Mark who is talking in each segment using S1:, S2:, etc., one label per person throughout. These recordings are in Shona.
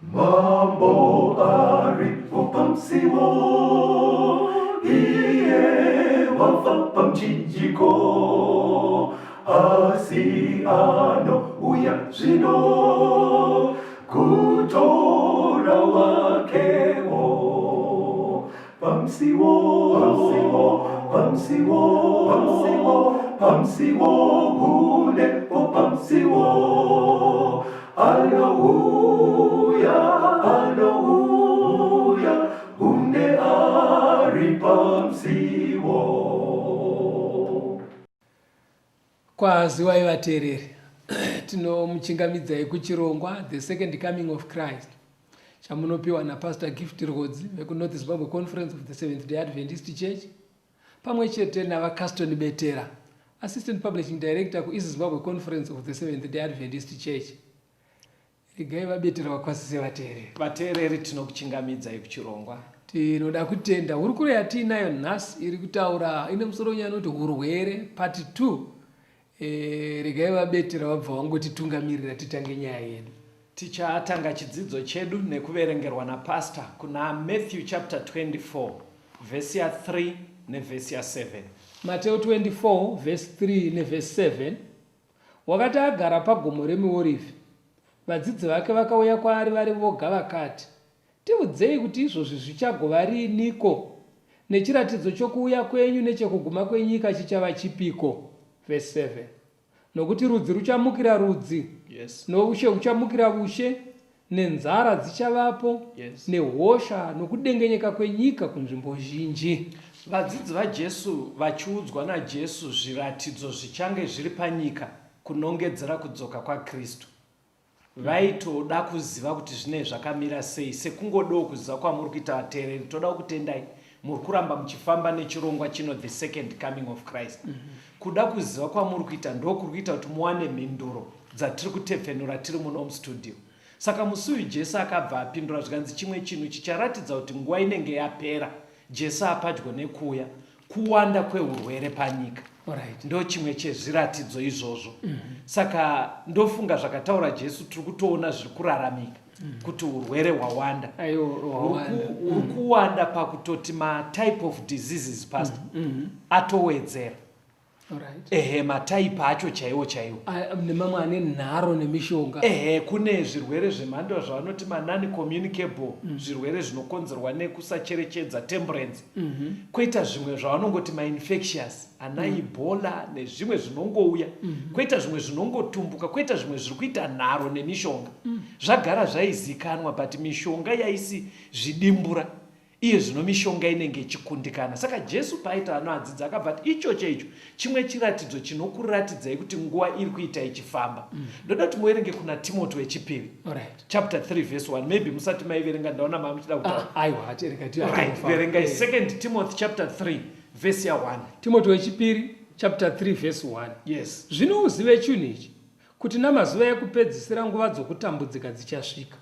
S1: Mambo aripo pamsiwo, iye wafa pamchinjiko, asiano uya zvino, kutora wakewo. Pamsiwo, gulepo pamsiwo, Hallelujah, unde ari pamsiwo.
S2: Kwaziwai vateereri, tinomuchingamidzai kuchirongwa The Second Coming of Christ chamunopiwa naPastor Gift RWODZI vekuNorth Zimbabwe Conference of the Seventh-day Adventist Church pamwe chete navaCaston Betera, Assistant Publishing Director kuEast Zimbabwe Conference of the Seventh-day Adventist Church. Regai vabetera vakwasise vateereri,
S3: tinokuchingamidzai kuchirongwa.
S2: Tinoda kutenda hurukuro yatiinayo nhasi iri kutaura ine musoro unyanoti Hurwere part 2. Regai vabetera vabva vangotitungamirira titange nyaya yedu.
S3: Tichatanga chidzidzo chedu nekuverengerwa naPastor kuna Matthew chapter 24 verse ya 3 neverse ya 7.
S2: Mateo 24 verse 3 neverse 7. Wakati agara pagomo reMiorivhi, vadzidzi vake vakauya kwaari vari voga vakati, tiudzei kuti izvozvi zvichagova riniko, nechiratidzo chokuuya kwenyu nechekuguma kwenyika chichava chipiko. Verse 7. Nokuti rudzi ruchamukira rudzi, noushe huchamukira ushe, nenzara dzichavapo, nehosha nokudengenyeka kwenyika kunzvimbo zhinji.
S3: Vadzidzi vaJesu vachiudzwa naJesu zviratidzo zvichange zviri panyika kunongedzera kudzoka kwaKristu, vaitoda kuziva kuti zvine zvakamira sei. Sekungodawo kuziva kwamuri kuita vateereri, toda kutendai muri kuramba muchifamba nechirongwa chino The Second Coming of Christ. Kuda kuziva kwamuri kuita ndokuri kuita kuti muwane mhinduro dzatiri kutepfenura tiri muno mustudio. Saka musi uyu Jesu akabva apindura zvikanzi chimwe chinhu chicharatidza kuti nguva inenge yapera. Jesu apadyo nekuuya, kuwanda kwehurwere panyika. Ndo chimwe chezviratidzo izvozvo. Saka ndofunga zvakataura Jesu tiri kutoona zviri kuraramika kuti urwere hwawanda. Uri kuwanda pakutoti matype of diseases pastor atowedzera. Mataipi acho chaiwo.
S2: Nemamwe ane nharo nemishonga.
S3: Kune zvirwere zvemhando zvavanoti non-communicable, zvirwere zvinokonzerwa nekusacherechedza, temperance. Koita zvimwe zvavanongoti infectious, ana Ebola nezvimwe zvinongouya. Koita zvimwe zvinongotumbuka, koita zvimwe zviri kuita nharo nemishonga. Zvagara zvaizikanwa, but mishonga yaisi zvidimbura. Iye zvino mishonga inenge ichikundikana. Saka Jesu paita anoadzidza akabva ichocho icho chimwe chiratidzo chinokuratidzai kuti nguva iri kuita ichifamba. Ndoda kuti muerenge kuna Timothy wechipiri chapter 3 verse 1. Maybe musati maiverenga ndaona mama muchida kutaura.
S2: Aiwa, terekati.
S3: Verengai 2 Timothy chapter 3 verse ya 1.
S2: Timothy wechipiri chapter 3 verse 1.
S3: Yes.
S2: Zvino uzive chinhu ichi, kuti namazuva ekupedzisira nguva dzokutambudzika dzichasvika.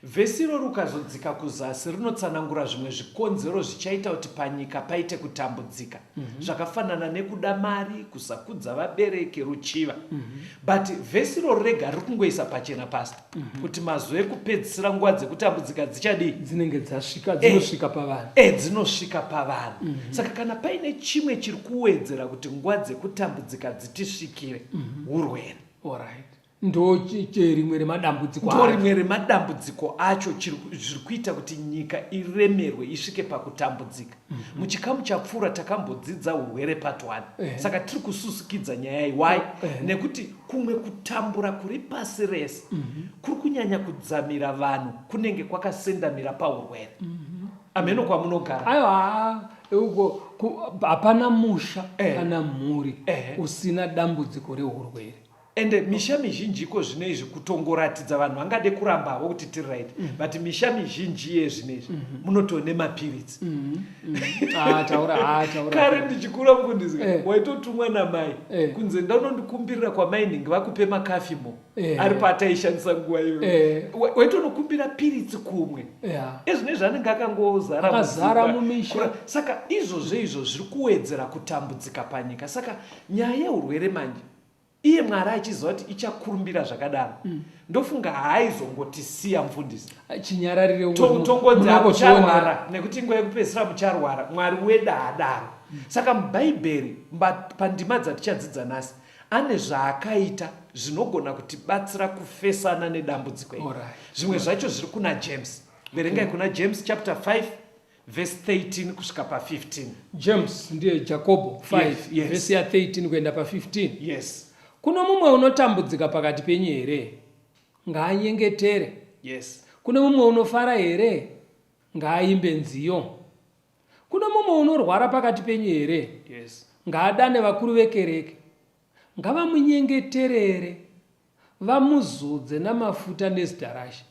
S3: Vhesi iro rukazodzika kuzasi rinotsanangura zvimwe zvikonzero zvichaita kuti panyika paite kutambudzika. Zvakafanana nekuda mari, kusakudza vabereki, ruchiva. But vhesi iro rega riri kungoisa pachena pastor kuti mazuva ekupedzisira nguva dzekutambudzika dzichadii?
S2: Dzinenge dzasvika, dzinosvika pavanhu.
S3: Dzinosvika pavanhu. Saka kana paine chimwe chiri kuwedzera kuti nguva dzekutambudzika dzitisvikire, urwere.
S2: Ndo rimwe remadambudziko
S3: acho zviri kuita kuti nyika iremerwe isvike pakutambudzika. Muchikamu chapfuura takambodzidza urwere part 1. Saka tiri kususukidza nyaya iyi. Why? Nekuti kumwe kutambura kuri pasi rese kuri kunyanya kudzamira vanhu kunenge kwakasendamira paurwere. Ameno kwamunogara.
S2: Aiwa, hapana musha kana mhuri usina dambudziko reurwere.
S3: Ende misha mizhinjiko zvinezvi kutongoratidza vanhu vangade kurambavo kuti tiri right. But misha mizhinji yezvinezvi munotone mapiritsi.
S2: Taura.
S3: Kare ndichikura mukundizika waitotumwa namai kunze ndanondikumbirira kwamainingi vakupe makafimo ari pataishandisa nguva iyo. Waitonokumbira piritsi kumwe. Ezvinezvi anenge akangozara
S2: mumisha.
S3: Saka izvozvo zviri kuwedzera kutambudzika panyika. Saka nyaya yeurwere manje iye Mwari achiziva kuti ichakurumbira zvakadaro, ndofunga haaizongotisiya mufundisi
S2: chinyararire
S3: tongodzi mucharwara, nekuti nguva yekupedzisira mucharwara. Mwari wedu haadaro. Saka mubhaibheri pandima dzatichadzidza nhasi ane zvaakaita zvinogona kutibatsira kufesana nedambudziko iri. Zvimwe zvacho zviri kuna James. Verengai kuna James chapter 5 verse 13 kusvika pa15.
S2: James ndiye Jacobo 5 verse ya 13 kuenda pa15.
S3: Yes.
S2: Kuno mumwe unotambudzika pakati penyu here? Ngaanyengetere.
S3: Yes.
S2: Kuno mumwe unofara here? Ngaaimbe nziyo. Kuno mumwe unorwara pakati penyu here?
S3: Yes.
S2: Ngaadane vakuru vekereke. Ngavamunyengeterere, vamuzodze namafuta nezita rashe.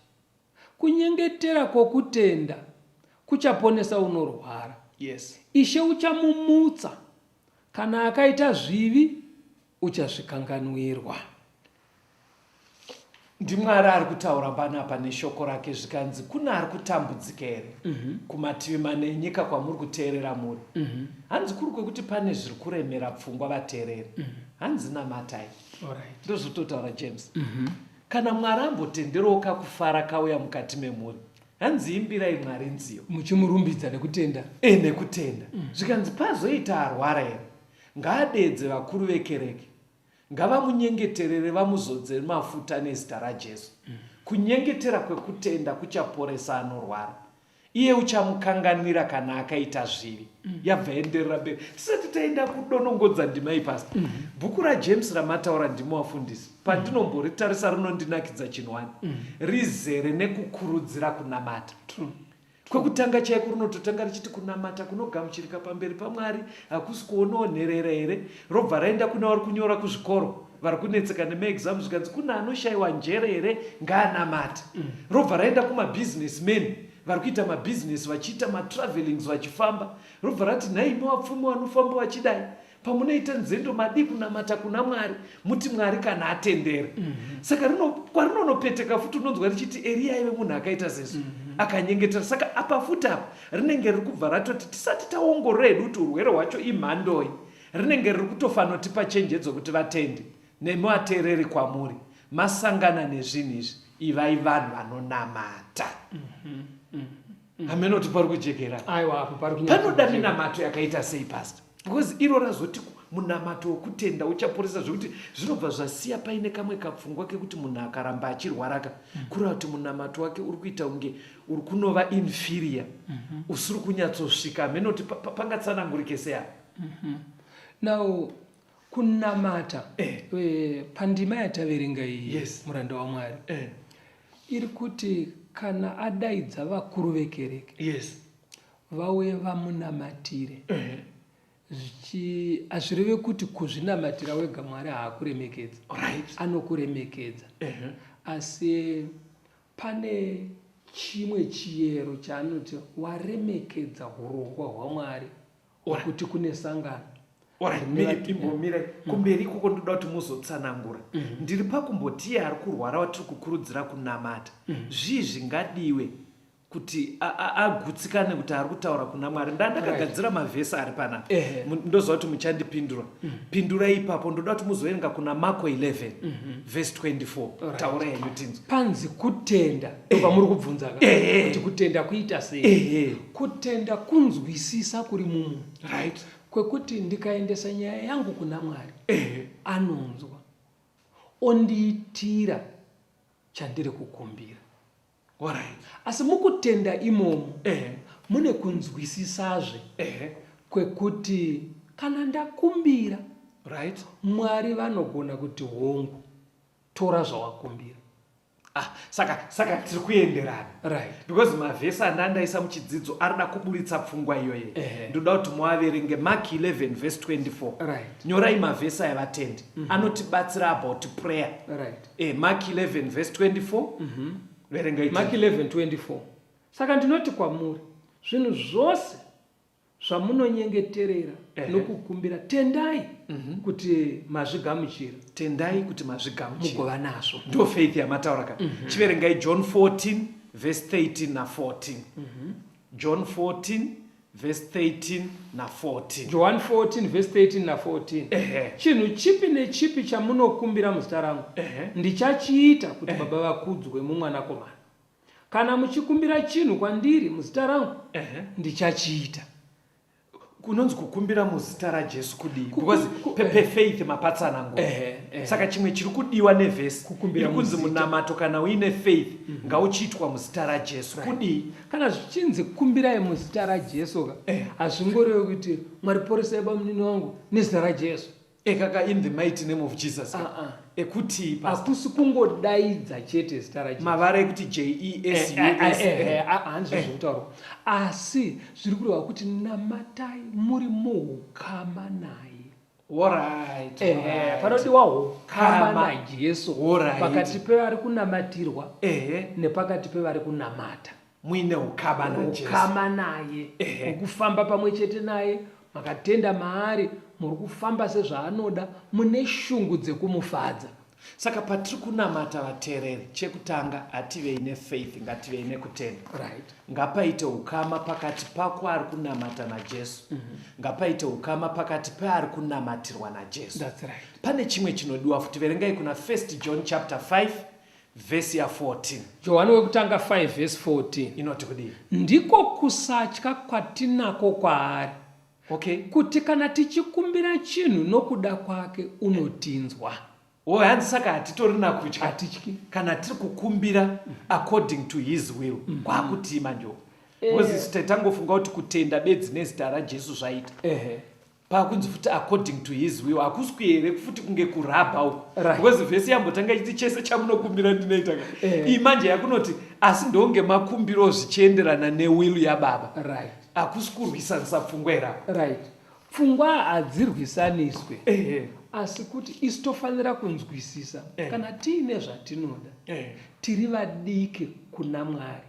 S2: Kunyengetera kwokutenda kuchaponesa unorwara.
S3: Yes.
S2: Ishe uchamumutsa, kana akaita zvivi uchazvikanganwirwa.
S3: NdiMwari ari kutaura panapa neshoko rake zvikanzi kuna ari kutambudzika here kumativi mane enyika kwamuri kuteerera muri. Hanzi kuri kwekuti pane zviri kuremera pfungwa vateereri. Hanzi namatai. Ndozvototaura James. Kana Mwari ambotenderawo kufara kauya mukati memuri, hanzi imbirai Mwari nziyo
S2: muchimurumbidza nekutenda.
S3: Nekutenda. Zvikanzi pazoita arwara here, ngaadedze vakuru vekereke, ngavamunyengeterere vamuzodze mafuta nezita raJesu. Kunyengetera kwekutenda kuchaporesa anorwara. Iye uchamukanganwira kana akaita zvivi. Yabva enderera mberi. Tisati taenda kudonongodza ndima iyi pasi. Bhuku raJames ramataura ndimi wafundisi, pandinombotarisa rinondinakidza chinwani. Rizere nekukurudzira kunamata. Kwekutanga chaiko rinototanga richiti kunamata kunogamuchirika pamberi paMwari hakusi kuononherera here. Robva raenda kuna vari kunyora kuzvikoro, vari kunetseka nemaexamu, zvikanzi kuna anoshayiwa njere here ngaanamata. Robva raenda kumabusinessmen, vari kuita mabhizinesi vachiita matravelings vachifamba. Robva rati nhaimi wapfumi vanofamba vachidai, pamunoita nzendo madi kunamata kuna Mwari, muti Mwari kana atendere. Saka kwarinonopeteka futi unonzwa richiti Eria ive munhu akaita sesu akanyengetera. Saka apa futi apa rinenge riri kubva ratoti tisati taongorora hedu kuti urwere hwacho imhandoi, rinenge riri kutofanira tipa chenjedzo kuti vatende nemuvateereri kwamuri masangana nezvinhu izvi, ivai vanhu vanonamata. Hamenoti pari kujekera. Panoda minamato yakaita sei pastor? Because iro razoti munamato wokutenda uchaporesa zvokuti zvinobva zvasiya paine kamwe kapfungwa kekuti munhu akaramba achirwaraka kureva kuti munamato wake uri kuita unge uri kunova inferior, usiri kunyatsosvika. Hamenoti pangatsanangurike sei apa?
S2: Now kunamata pandima yataverenga iyi muranda waMwari iri kuti kana adaidza vakuru vekereke vauye vamunamatire, hazvireve kuti kuzvinamatira wega Mwari haakuremekedza. Anokuremekedza. Asi pane chimwe chiyero chaanoti waremekedza urongwa hwaMwari kuti kune sangano.
S3: Imbomira kumberi ikoko ndoda kuti muzotsanangura. Ndiri pakumboti iye ari kurwara watiri kukurudzira kunamata, zvii zvingadiwe kuti agutsikane kuti ari kutaura kuna Mwari. Ndakagadzira mavhesi ari panapa, ndoziva kuti muchandipindura. Pindurai ipapo. Ndoda kuti muzoverenga kuna Marko 11 verse 24. Taura henyu tinzwa.
S2: Panzi kutenda ndobva muri kubvunza kuti kutenda kuita sei? Kutenda kunzwisisa kuri mumunhu, kwekuti ndikaendesa nyaya yangu kuna Mwari anonzwa, ondiitira chandiri kukumbira. Asi mukutenda imomo mune kunzwisisazve kwekuti kana ndakumbira Mwari vanogona kuti hongu tora zvawakumbira.
S3: Saka tiri kuenderana. Because mavhesi andandaisa muchidzidzo arida kuburitsa pfungwa iyoye. Ndoda kuti muaverenge Mark 11 verse 24. Nyorai mavhesi aya vatendi. Anotibatsira about prayer. Mark 11 verse 24.
S2: Mark 11:24. Saka ndinoti kwamuri, zvinhu zvose zvamunonyengeterera nokukumbira tendai kuti mazvigamuchira.
S3: Tendai kuti mazvigamuchira
S2: mugova nazvo.
S3: Ndo faith yamataura ka. Chiverengai John 14 verse 13 na 14. John 14 verse 13 na 14.
S2: John 14 verse 13 na 14. Chinhu chipi nechipi chamunokumbira muzita rangu ndichachiita kuti Baba vakudzwe mumwanakomana. Kana muchikumbira chinhu kwandiri muzita rangu ndichachiita.
S3: Kunonzi kukumbira muzita raJesu kudii? Because pepe faith mapatsana ngo. Saka chimwe chiri kudiwa nevhesi iri kunzi munamato kana uine faith ngauchiitwa muzita raJesu kudii?
S2: Kana zvichinzi kumbirai muzita raJesu hazvingorevi kuti Mwari poresai bamunini wangu nezita raJesu.
S3: Kaka in the mighty name of Jesus. Ekuti
S2: hakusi kungodaidza chete zita raJesu.
S3: Mavara ekuti JESUS.
S2: Handizvo zvinotaurwa. Asi zviri kureva kuti namatai muri muukama naye.
S3: Alright.
S2: Panodiwa ukama naJesu
S3: Alright.
S2: pakati pevari kunamatirwa nepakati pevari kunamata.
S3: Muine ukama naJesu.
S2: Ukama naye. Ukufamba pamwe chete naye. Makatenda maari muri kufamba sezvaanoda mune shungu dzekumufadza.
S3: Saka patiri kunamata vateereri, chekutanga hativei nefaith, ngativei nekutenda.
S2: Right.
S3: Ngapaite ukama pakati pako ari kunamata naJesu. Ngapaite ukama pakati peari kunamatirwa naJesu.
S2: That's right.
S3: Pane chimwe chinodiwa futi, verengai kuna 1 John chapter 5 verse ya 14.
S2: Johani wekutanga 5 verse 14.
S3: Inoti kudii?
S2: Ndiko kusatya kwatinako kwaari.
S3: Okay.
S2: Kuti kana tichikumbira chinhu nokuda kwake unotinzwa.
S3: Hanzi saka hatitorina kutya.
S2: Hatityi.
S3: Kana tiri kukumbira according to his will. Kwakuti manjo. Because taitangofunga kuti kutenda bedzi nezita raJesu zvaita. Pakunzi futi according to his will. Hakuswi here futi kunge kurabha uko. Because vhesi yambotanga ichiti chese chamunokumbira ndinoita. Iyi manje yakunoti asi ndonge makumbiro zvichienderana newill yaBaba.
S2: Right.
S3: Hakusi kurwisanisa pfungwa irako.
S2: Right. Pfungwa hadzirwisaniswe. Asi kuti isi tofanira kunzwisisa kana tiine zvatinoda. Tiri vadiki kuna Mwari.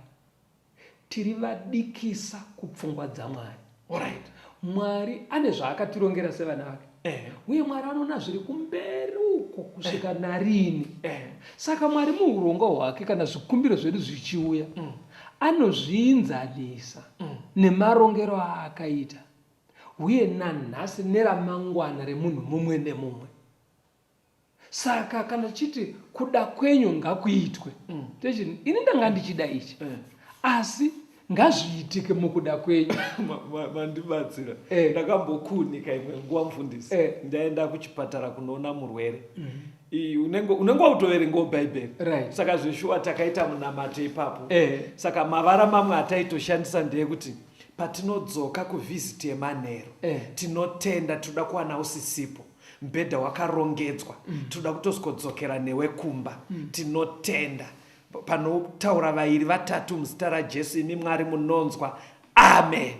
S2: Tiri vadikisa kupfungwa dzaMwari.
S3: Alright.
S2: Mwari ane zvaakatirongera sevana vake. Uye Mwari anoona zviri kumberi uko kusvika narini. Saka Mwari muurongwa hwake kana zvikumbiro zvedu zvichiuya anozviinzanisa nemarongero aakaita uye nanhasi neramangwana remunhu mumwe nemumwe. Saka kana chiti kuda kwenyu ngakuitwe, ini ndanga ndichida ichi, asi ngazviitike mukuda kwenyu.
S3: Mandibatsira. Ndakambokunika imwe nguva mufundisi. Ndaenda kuchipatara kunoona murwere. Unenge wautoverengawo bhaibheri.
S2: Right.
S3: Saka zveshuwa takaita munamato ipapo. Saka mavara mamwe ataitoshandisa ndeyekuti patinodzoka kuvhiziti yemanheru tinotenda toda kuwana usisipo, mubhedha wakarongedzwa, toda kutosikodzokera newe kumba, tinotenda panotaura vairi vatatu muzita raJesu imi Mwari munonzwa. Amen.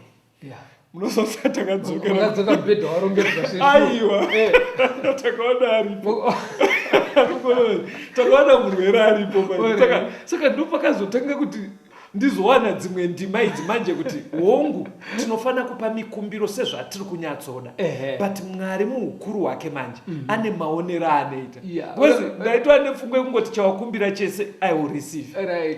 S3: Munozosa takadzokera
S2: mubhedha warongedzwa.
S3: Aiwa. Takaona aripo. Takaona murwere aripo. Saka ndopakazotanga kuti ndizowana dzimwe ndima idzi manje kuti hongu tinofana kupa mikumbiro sezvatiri kunyatsoda. But Mwari muukuru wake manje ane maonero anoita. Ndaitwa nepfungwa yekungoti chawakumbira chese I will receive.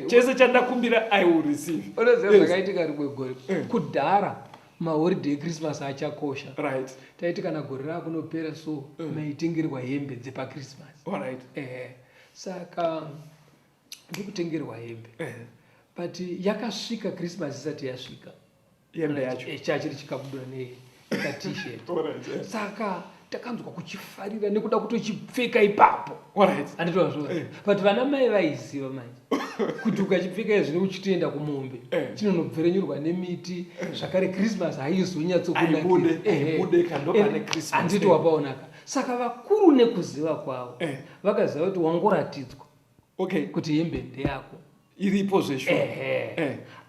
S3: Chese chandakumbira I will receive.
S2: Onoziva zvakaitika rimwe gore. Kudhara maholiday eChristmas achakosha.
S3: Right.
S2: Taiti kana gore rakunopera so maitengerwa hembe dzepaChristmas.
S3: Alright.
S2: Saka ndikutengerwa hembe. But yakasvika Christmas isati yasvika.
S3: Hembe yacho.
S2: Chachiri chikabudura t-shirt. Saka takanzwa kuchifarira nekuda kutochipfeka ipapo. Anditwa zvo. But vana mai vaiziva manje. Kuti ukachipfeka izvi uchitoenda kumombe. Chinonobverenyurwa nemiti. Zvakare Christmas haizonyatsokunakira.
S3: Aibude kandopa neChristmas.
S2: Anditi wapaonaka. Saka vakuru nekuziva kwavo vakaziva kuti wangoratidzwa kuti hembe ndeyako.
S3: Iripo zveshuwa.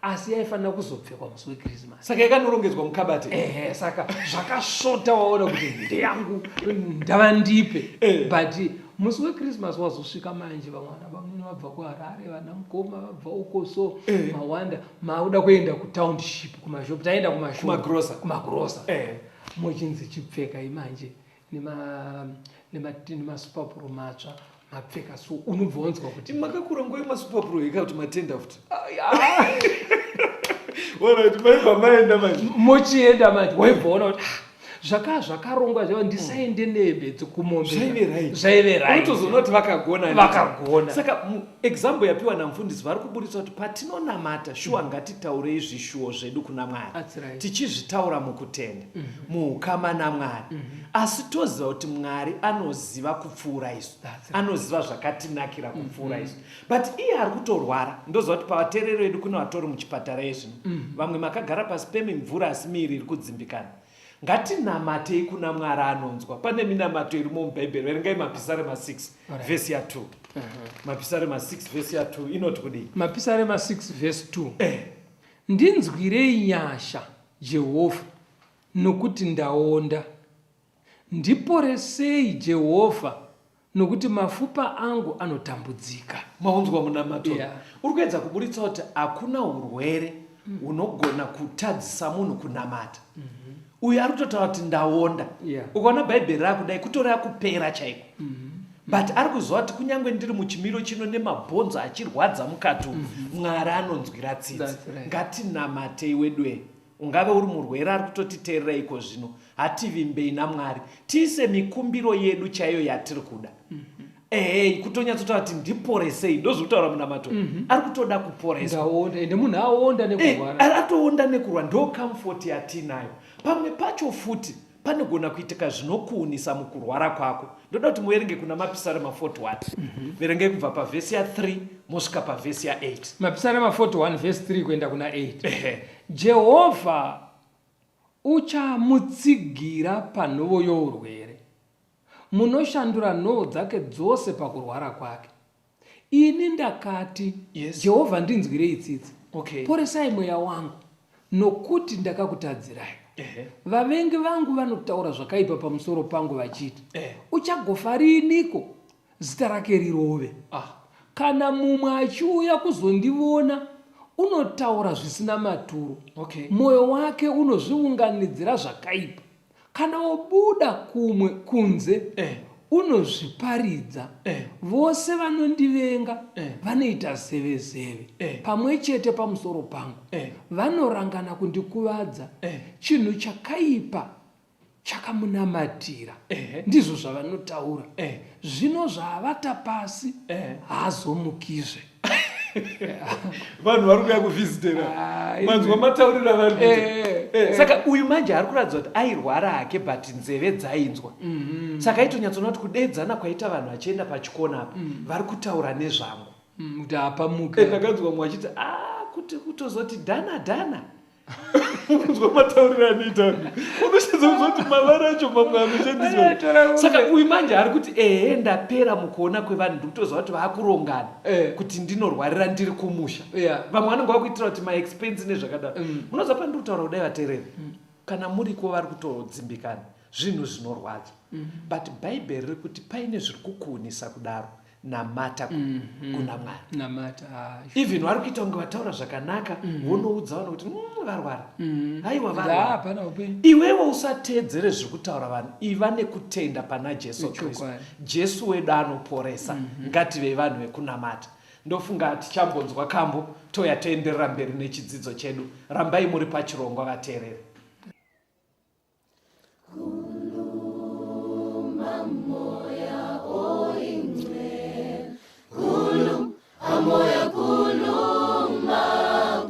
S2: Asi yaifanira kuzopfekwa musi weChristmas.
S3: Saka yakanorongedzwa mukabati.
S2: Saka zvakasvota waona kuti ndeyangu ndava ndipe. But musi weChristmas wazosvika manje vamwana vamwe vabva kuHarare, vana mukoma vabva uko so mawanda mauda kuenda kutownship kumashop, taenda kumagrosa. Mochinzi chipfeka imanje nemasupapuro matsva mapfeka so unobvonzwa kuti
S3: makakura nguva yemasupapuro ika kuti matenda futi. Alright, maibva maenda manje.
S2: Muchienda manje waibvaona kuti zvakarongwa zvava ndisaende nembe dzekumombe. Zvaive right.
S3: Unotozoona kuti vakagona.
S2: Vakagona.
S3: Saka example yapiwa namufundisi vari kuburitsa kuti patinonamata shuwa ngatitaurei zvishuwo zvedu kuna Mwari. Tichizvitaura mukutenda, muukama naMwari. Asi toziva kuti Mwari anoziva kupfuura isu. Anoziva zvakatinakira kupfuura isu. But iye ari kutorwara. Ndoziva kuti pavateereri vedu kuna vatori muchipatara izvino. Vamwe makagara pasi pemimvura asi miri iri kudzimbikana. Ngatinamatei kuna Mwari anonzwa. Pane minamato irimo mubhaibheri, verengai Mapisarema 6 vhesi ya 2. Mapisarema 6 vhesi ya 2 inoti kudii?
S2: Mapisarema 6 vhesi 2. Ndinzwirei nyasha Jehovha, nokuti ndaonda. Ndiporesei Jehovha, nokuti mafupa angu anotambudzika.
S3: Maunzwa munamato. Uri kuedza kuburitsa kuti hakuna urwere unogona kutadzisa munhu kunamata. Uyu ari kutotaura kuti ndaonda. Ukaona bhaibheri rako dai kutoreva kupera chaiko. But ari kuziva kuti kunyange ndiri muchimiro chino nemabhonzo achirwadza mukati umu, Mwari anonzwira tsitsi. Ngatinamatei wedwe. Ungave uri murwere ari kutotiteerera iko zvino. Hativimbei naMwari. Tiise mikumbiro yedu chaiyo yatiri kuda. Kutonyatsotaura kuti ndiporesei, ndozvekutaura munamato. Ari kutoda kuporesa.
S2: Ndaonda, ende munhu aonda nekurwara.
S3: Atoonda nekurwara, ndo comfort yatinayo. Pamwe pacho futi panogona kuitika zvinokuunisa mukurwara kwako. Ndoda kuti muverenge kuna Mapisarema 41. Verengei kubva pavhesi ya 3 mosvika pavhesi ya 8.
S2: Mapisarema 41 vhesi 3 kuenda kuna 8. Jehovha uchamutsigira panhoo yourwere, munoshandura nhoo dzake dzose pakurwara kwake. Ini ndakati, Jehovha ndinzwirei tsitsi. Poresai mweya wangu, nokuti ndakakutadzirai. Vavengi vangu vanotaura zvakaipa pamusoro pangu vachiti, uchagofa riniko zita rake rirove. Kana mumwe achiuya kuzondiona, unotaura zvisina maturo. Mwoyo wake unozviunganidzira zvakaipa. Kana obuda kumwe kunze, unozviparidza. Vose vanondivenga vanoita zeve-zeve pamwe chete pamusoro pangu. Vanorangana kundikuvadza. Chinhu chakaipa chakamunamatira. Ndizvo zvavanotaura. Zvino zvavata pasi haazomukizve. Vanhu vari kuuya kuvhizitera. Manzwa mataurira vari kuita.
S3: Saka uyu manje ari kuratidza kuti airwara hake but nzeve dzainzwa. Saka itonyatsoona kuti kudedzana kwaita vanhu vachienda pachikona apa vari kutaura nezvangu.
S2: Kuti apamuka.
S3: Ndakanzwa mumwe achiti kuti kutozoti dhana. Unzwa matauriro anoita. Unoshedza kuzoti mavara acho mamwe anoshandiswa. Saka uyu manje ari kuti ndapera mukuona kwevanhu ndikutoziva kuti vaakurongana kuti ndinorwarira ndiri kumusha. Vamwe vanenge vakuitira kuti maexpense nezvakadaro. Munoziva pandiri kutaura kudai vateereri. Kana muriko vari kutodzimbikana, zvinhu zvinorwadza. But bhaibheri riri kuti paine zviri kukuunisa kudaro. Namata kuna Mwari.
S2: Namata.
S3: Even vari kuita kunge vataura zvakanaka, wonoudza vanhu kuti varwara. Haiwa varwara. Iwewe usateedzere zviri kutaura vanhu. Iva nekutenda pana Jesu Kristu. Jesu wedu anoporesa. Ngativei vanhu vekunamata. Ndofunga tichambonzwa kambo toya toenderera mberi nechidzidzo chedu. Rambai muri pachirongwa vateereri.
S1: Moya kuluma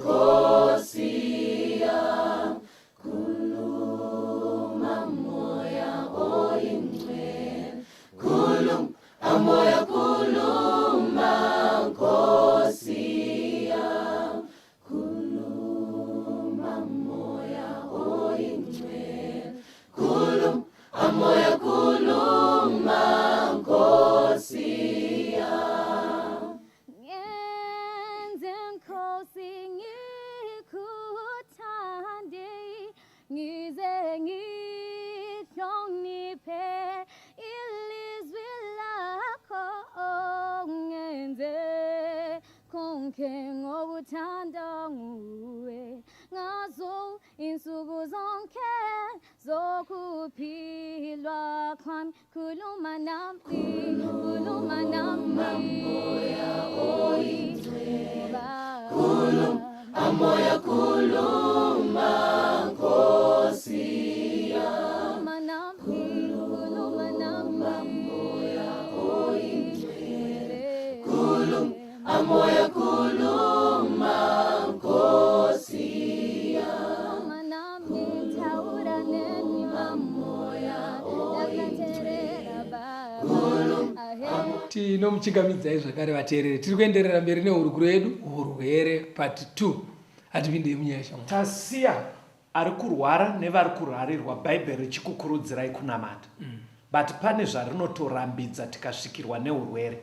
S1: kosia, kuluma moya oimwe, moya kuluma kosia, kuluma moya oimwe, moya kuluma kosia.
S4: Ngokuthanda nguwe ngazo insuku zonke zokuphilwa kwami. Khuluma nami moya oyingcwele,
S1: amoya kuluma Nkosi yami.
S4: Kuluma nami,
S1: Moya oyingcwele amoya kuluma Nkosi yami.
S4: nami taura neni mamoya dakaterera baba.
S2: Tinomuchingamidzai zvakare vateereri. Tiri kuenderera mberi nehurukuro yedu Hurwere part 2. Hatipindei munyasha.
S3: Tasiya ari kurwara nevari kurwarirwa bhaibheri richikukurudzirai kunamata. But pane zvarinotorambidza tikasvikirwa neurwere.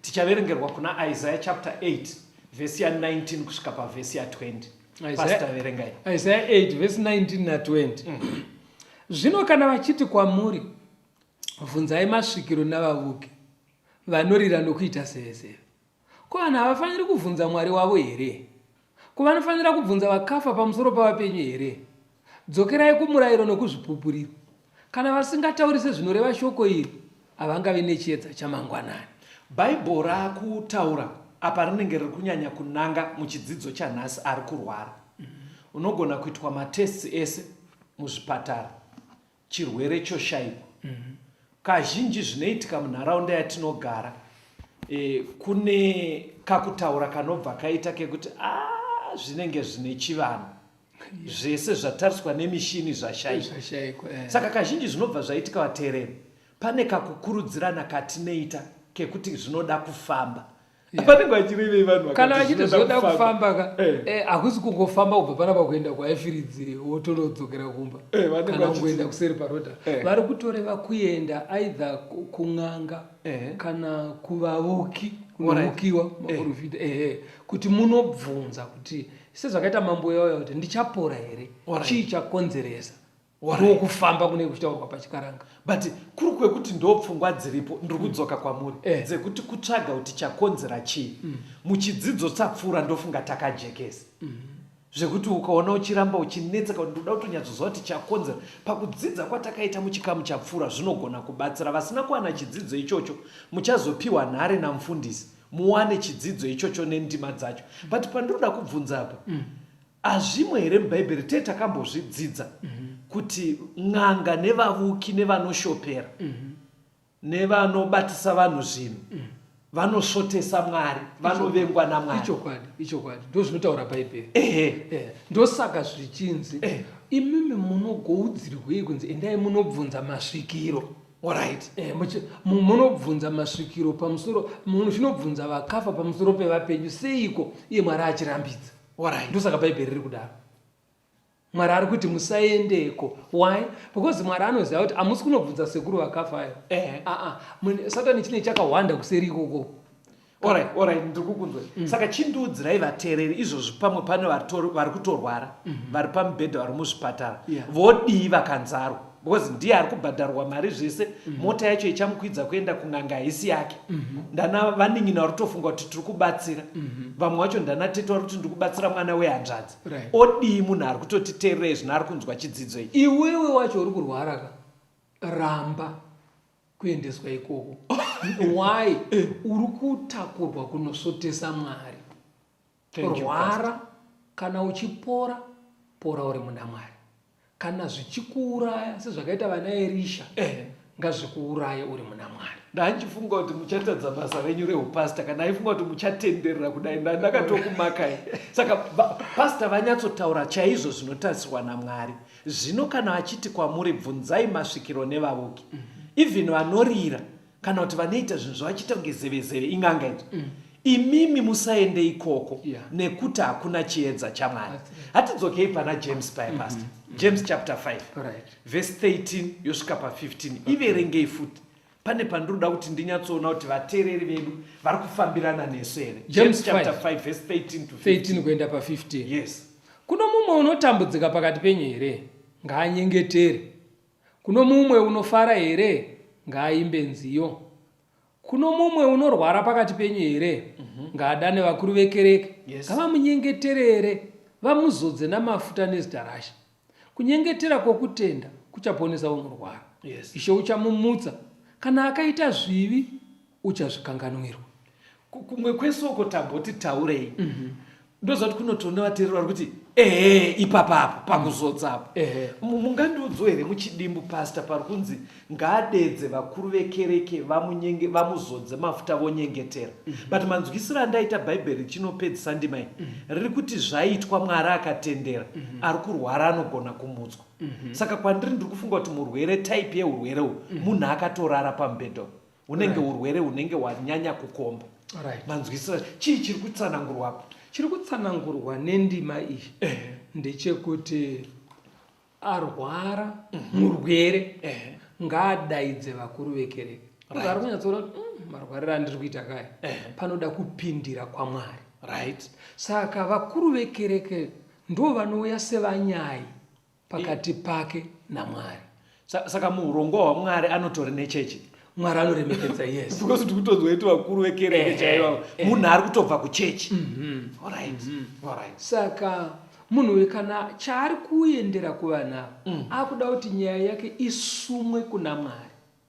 S3: Tichaverengerwa kuna Isaiah chapter 8 verse ya 19 kusvika pavhesi ya 20. Pastor verengai.
S2: Isaiah 8 verse 19 na 20. Zvino kana vachiti kwamuri, bvunzai masvikiro navavuki, vanorira nokuita seveseve. Ko vanhu havafaniri kubvunza Mwari wavo here? Ko vanofanira kubvunza vakafa pamusoro pavapenyu here? Dzokerai kumurayiro nokuzvipupuriro. Kana vasingatauri sezvinoreva shoko iri, havangave nechiedza chamangwanani.
S3: Bhaibheri rakutaura apa rinenge riri kunyanya kunanga muchidzidzo chanhasi ari kurwara. Unogona kuitwa matests ese muzvipatara, chirwere choshayikwa. Kazhinji zvinoitika munharaunda yatinogara, kune kakutaura kanobva kaita kekuti zvinenge zvine chivanhu. Zvese zvatariswa nemishini zvashayikwa. Saka kazhinji zvinobva zvaitika vateereri, pane kakukurudzirana katinoita kekuti zvinoda kufamba. Panenge vachirevei vanhu
S2: kana vachiti zvinoda kufamba hakusi kungofamba kubva panapa kuenda kwaifiridzire wotonodzokera kumba kana kuenda kuseri parodha. Vari kutoreva kuenda aidha kun'anga kana kuvavuki kunovukiwa maprofita kuti munobvunza kuti sezvakaita mambo yauya kuti ndichapora here, chii chakonzeresa ndokufamba kune kuchitaurwa pachikaranga.
S3: But kuri kwekuti ndopfungwa dziripo ndiri kudzoka kwamuri dzekuti kutsvaga kuti chakonzera chii. Muchidzidzo tsapfuura ndofunga takajekesa zvekuti ukaona uchiramba uchinetseka kuti ndoda kutonyatsoziva kuti chakonzera. Pakudzidza kwatakaita muchikamu chapfuura zvinogona kubatsira. Vasina kuwana chidzidzo ichocho muchazopiwa nhare namufundisi muwane chidzidzo ichocho nendima dzacho. But pandinoda kubvunza apa, hazvimwe here mubhaibheri tete takambozvidzidza kuti n'anga nevavuki nevanoshopera nevanobatisa vanhu zvinhu vanosvotesa Mwari, vanovengwa naMwari?
S2: Ichokwadi ndozvinotaura bhaibheri. Ndosaka zvichinzi imimi munogoudzirwei kunzi endai munobvunza masvikiro.
S3: Alright.
S2: Munobvunza masvikiro pamusoro, zvinobvunza vakafa pamusoro pevapenyu seiko iye Mwari achirambidza. Ndosaka bhaibheri riri kudaro. Mwari ari kuti musaendeko. Why? Because Mwari anoziva kuti hamusi kunobvunza sekuru vakafayo. Satani chine chakawanda kuseri ikoko.
S3: Alright, ndiri kukunzwa. Saka chindiudzirai vateereri izvozvi pamwe pane vari kutorwara, vari pamubhedha vari muzvipatara. Vodii vakanzaro? Because ndiye ari kubhadharwa mari zvese, mota yacho ichamukwidza kuenda kun'anga haisi yake. Ndana vaning'ina vari kutofunga kuti tiri kubatsira. Vamwe vacho ndana tete vari kuti ndiri kubatsira mwana wehanzvadzi. Odii munhu ari kutotiteerera zvino ari kunzwa chidzidzo ichi?
S2: Iwewe wacho uri kurwara ramba kuendeswa ikoko. Why? Uri kutakurwa kunosvotesa Mwari. Rwara, kana uchipora, pora uri muna Mwari. Kana zvichikuuraya sezvakaita vana Elisha, ngazvikuuraye uri muna Mwari.
S3: Ndanchifunga kuti muchatadza basa renyu reupasta kana aifunga kuti muchatenderera kudai ndakatokumakai. Saka pasta vanyatsotaura chaizvo zvinotarisirwa naMwari. Zvino kana vachiti kwamuri bvunzai masvikiro nevavuki, even vanorira kana kuti vanoita zvinhu zvavachiita kunge zevezeve ing'anga idzi, imimi musaende ikoko nekuti hakuna chiedza chaMwari. Hatidzokei pana James paya pastor. James chapter 5 verse 13 yosvika pa15. Iverengei futi. Pane pandiroda kuti ndinyatsoona kuti vateereri vedu vari kufambirana nesu here. James chapter 5 verse 13 to 15
S2: kuenda pa15.
S3: Yes.
S2: Kuno mumwe unotambudzika pakati penyu here? Ngaanyengetere. Kuno mumwe unofara here? Ngaaimbe nziyo. Kuno mumwe unorwara pakati penyu here? Ngaadane vakuru vekereke. Ngavamunyengeterere, vamuzodze namafuta nezita rashe. Kunyengetera kwokutenda kuchaponesa unorwara. Ishe uchamumutsa. Kana akaita zvivi uchazvikanganwirwa.
S3: Kumwe kwesoko tamboti taurei. ndozvati kunotoona vateereri vari kuti ipapapo pakuzodzapo. Mungandiudzo here muchidimbu pastor pari kunzi ngaadedze vakuru vekereke vamuzodze mafuta vonyengetera. But manzwisiro andaita bhaibheri chinopedzisa ndima iyi riri kuti zvaitwa Mwari akatendera, ari kurwara anogona kumutswa. Saka kwandiri ndiri kufunga kuti murwere type yeurwere uhu munhu akatorara pamubhedha unenge urwere unenge wanyanya kukomba. Manzwisiro chii chiri kutsanangurwapo?
S2: Chiri kutsanangurwa nendima iyi ndechekuti arwara murwere ngaadaidze vakuru vekereke. Ari kunyatsoona kuti marwariro andiri kuita kaya panoda kupindira kwaMwari. Saka vakuru vekereke ndo vanouya sevanyai pakati pake naMwari.
S3: Saka muurongwa hwaMwari anotori nechechi.
S2: Mwari anoremekedza Yesu.
S3: Because tikutonzwaiti vakuru vekereke chaivo munhu ari kutobva kuchechi.
S2: Saka munhu kana chaari kuendera kuvanavo akuda kuti nyaya yake isumwe kuna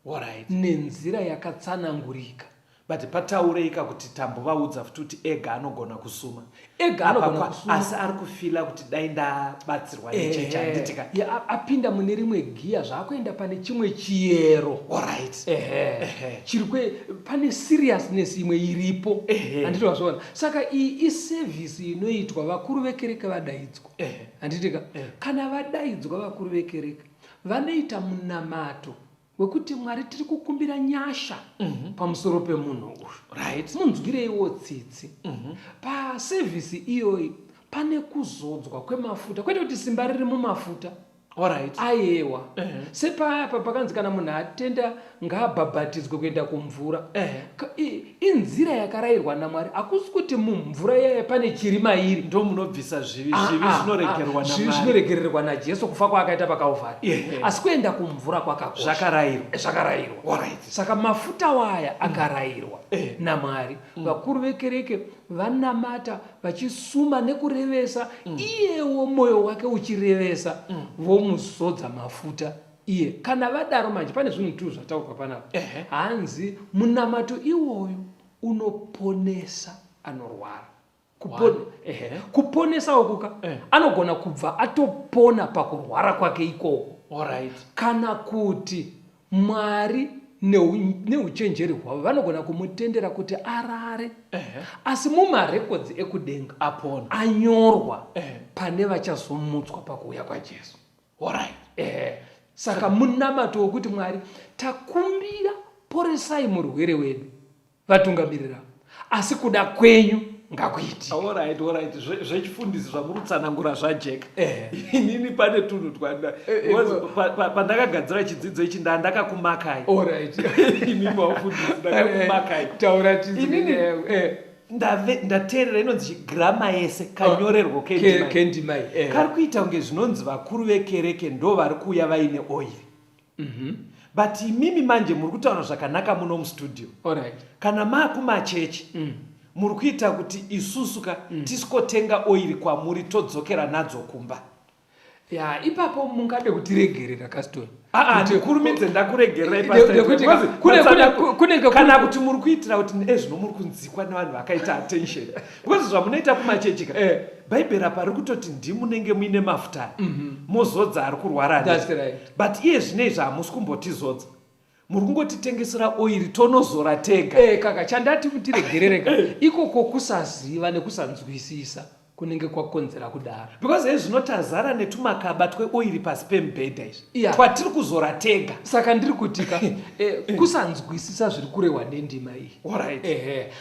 S2: Mwari nenzira yakatsanangurika.
S3: But pataureika kuti tambovaudza futi kuti ega anogona kusuma. Asi ari kufila kuti dai ndabatsirwa nechechi handitika.
S2: Apinda mune rimwe giya zvaakuenda pane chimwe chiyero. Chirikwe pane seriousness imwe iripo. Handiti wazviona. Saka iyi isevhisi inoitwa vakuru vekereke vadaidzwa. Handitika. Kana vadaidzwa vakuru vekereke vanoita munamato wekuti Mwari tiri kukumbira nyasha pamusoro pemunhu uyu. Munzwireiwo tsitsi. Pasevhisi iyoyi pane kuzodzwa kwemafuta, kwete kuti simba riri mumafuta. Aiyewa. Sepapa pakanzi kana munhu atenda ngaabhabhatidzwe kuenda kumvura. Inzira yakarayirwa naMwari. Akusi kuti mumvura yaya pane chiri mairi
S3: ndo munobvisa zvivi zvinoregerwa naMwari.
S2: Zvivi zvinoregererwa naJesu kufa kwaakaita paKalvari. Asi kuenda kumvura kwakakosha. Zvakarayirwa. Saka mafuta waya akarayirwa naMwari. Vakuru vekereke vanamata vachisuma nekurevesa, iyewo moyo wake uchirevesa, vomuzodza mafuta iye. Kana vadaro manje pane zvinhu tu zvataurwa panapa. Hanzi munamato iwoyo unoponesa anorwara. Kuponesa okuka anogona kubva atopona pakurwara kwake ikoko. Kana kuti Mwari neuchenjeri hwavo vanogona kumutendera kuti arare. Asi mumarekodzi ekudenga anyorwa pane vachazomutswa pakuuya kwaJesu. Saka munamato wekuti Mwari takumbira poresai murwere wedu vatungamirira, asi kuda kwenyu ngakuiti.
S3: Zvechifundisi zvamurutsanangura zvajeka. Inini pane tunhu pandakagadzira chidzidzo ichi ndakakumakai. Inini mafundisi ndakakumakai.
S2: Taura tizini.
S3: Ndateerera inonzi grama yese kanyorerwo kendimai. Kari kuita kunge zvinonzi vakuru vekereke ndo vari kuuya vaine oiri. But imimi manje muri kutaura zvakanaka muno mustudio. Kana makumachechi muri kuita kuti isusuka tisikotenga oiri kwamuri todzokera nadzo kumba.
S2: Ipapo mungade kutiregerera kastori.
S3: Ndikurumidze ndakuregererai kana kuti muri kuitira kuti ezvino muri kunzikwa nevanhu vakaita attention. Because zvamunoita kumachechika bhaibheri apa riri kutoti ndimunenge muine mafuta mozodza ari kurwara. But iye zvinezvi hamusi kumbotizodza, muri kungotitengesera oiri tonozora tega.
S2: Kaka chandati mutiregerereka ikoko kusaziva nekusanzwisisa kunenge kwakonzera kudaro.
S3: Because zvinotazara netumakaba tweoiri pasi pemubhedha izvi twatiri kuzora tega.
S2: Saka ndiri kutika kusanzwisisa zviri kurehwa nendima iyi.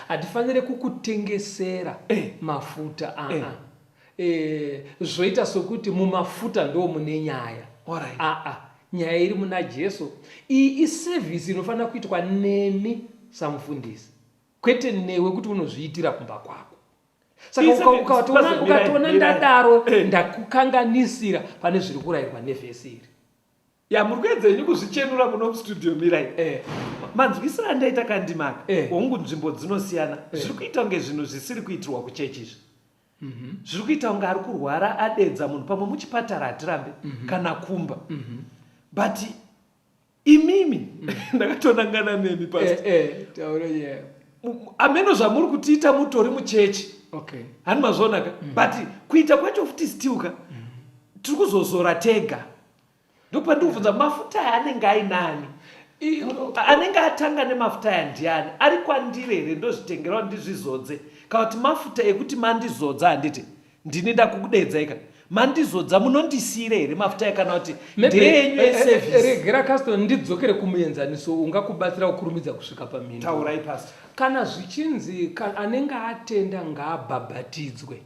S2: Hatifanire kukutengesera mafuta. Zvoita sokuti mumafuta ndo mune nyaya. Nyaya iri muna Jesu. Iyi isevhisi inofanira kuitwa nemi samufundisi, kwete newe kuti unozviitira kumba kwako. Saka ukatona ndadaro ndakukanganisira pane zviri kurayirwa nevhesi iri.
S3: Muri kuedzenyi kuzvichenura muno mustudio mirai. Manzwisiro andaita kandimaka hongu nzvimbo dzinosiyana zviri kuita kunge zvinhu zvisiri kuitirwa kuchechi izvi. Zviri kuita kunge ari kurwara adedza munhu pamwe muchipatara hatirambe kana kumba. But imimi ndakatonangana nemi pastor.
S2: Taura.
S3: Ameno zvamuri kutiita mutori muchechi
S2: Okay.
S3: Hani mazvona ka. But kuita kwacho futi stiuka. Tiri kuzozora tega. Ndokupa ndikubvunza mafuta anenge ainani. Anenge atanga nemafuta aya ndiani? Ari kwandiri here ndozvitengerawo ndizvizodze. Kana kuti mafuta ekuti mandizodza handiti ndinoda kukudedza ika. Mandizodza munondisiyira here mafuta kana kuti ndeyenyu eservice.
S2: Regera custom ndidzokere kumuenzaniso ungakubatsira kukurumidza kusvika pamino.
S3: Taurai pastor.
S2: Kana zvichinzi anenge atenda ngaabhabhatidzwe.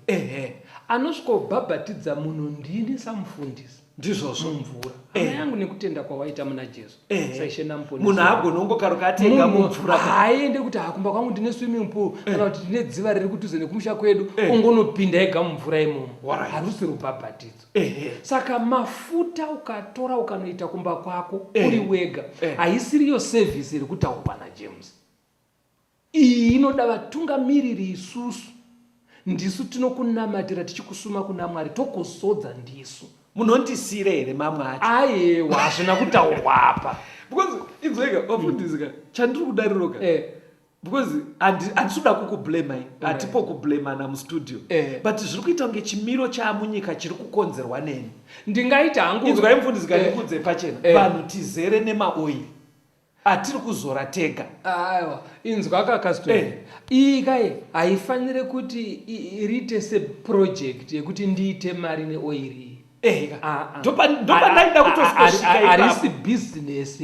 S2: Anosvika kubhabhatidza munhu ndini samufundisi.
S3: Ndizvozvo
S2: mumvura. Hama yangu nekutenda kwawaita muna Jesu. Saishena muponesi.
S3: Munhu agonongokaruka atenga mumvura.
S2: Haaende kuti kumba kwangu ndine swimming pool kana kuti ndine dziva riri kudhuze nekumusha kwedu ungonopinda ega mumvura imomo. Harusi rubhabhatidzo. Saka mafuta ukatora ukanoita kumba kwako uri wega haisiriyo service iri kutaurwa naJames. Iyi inoda vatungamiriri isusu. Ndisu tinokunamatira tichikusuma kuna Mwari tokuzodza ndisu.
S3: Munondisiyira here mamwe acho.
S2: Aiwa hazvina kutaurwa apa.
S3: Because inzweka wafundisika chandiri kudariroka. Because handisuda kukublema hatipo kublemana mustudio. But zviri kuita kunge chimiro chamunyika chiri kukonzerwa neni.
S2: Ndingaita hangu
S3: inzwa mfundisika ndikudze pachena. Vanhu tizere nemaoili. Atiri kuzora tega.
S2: Aiwa inzwa akakasitoa. Iyi kai haifanire kuti irite seproject yekuti ndiite mari neoiri.
S3: Ndopa ndaida kutosvika ipapo.
S2: Arisi business.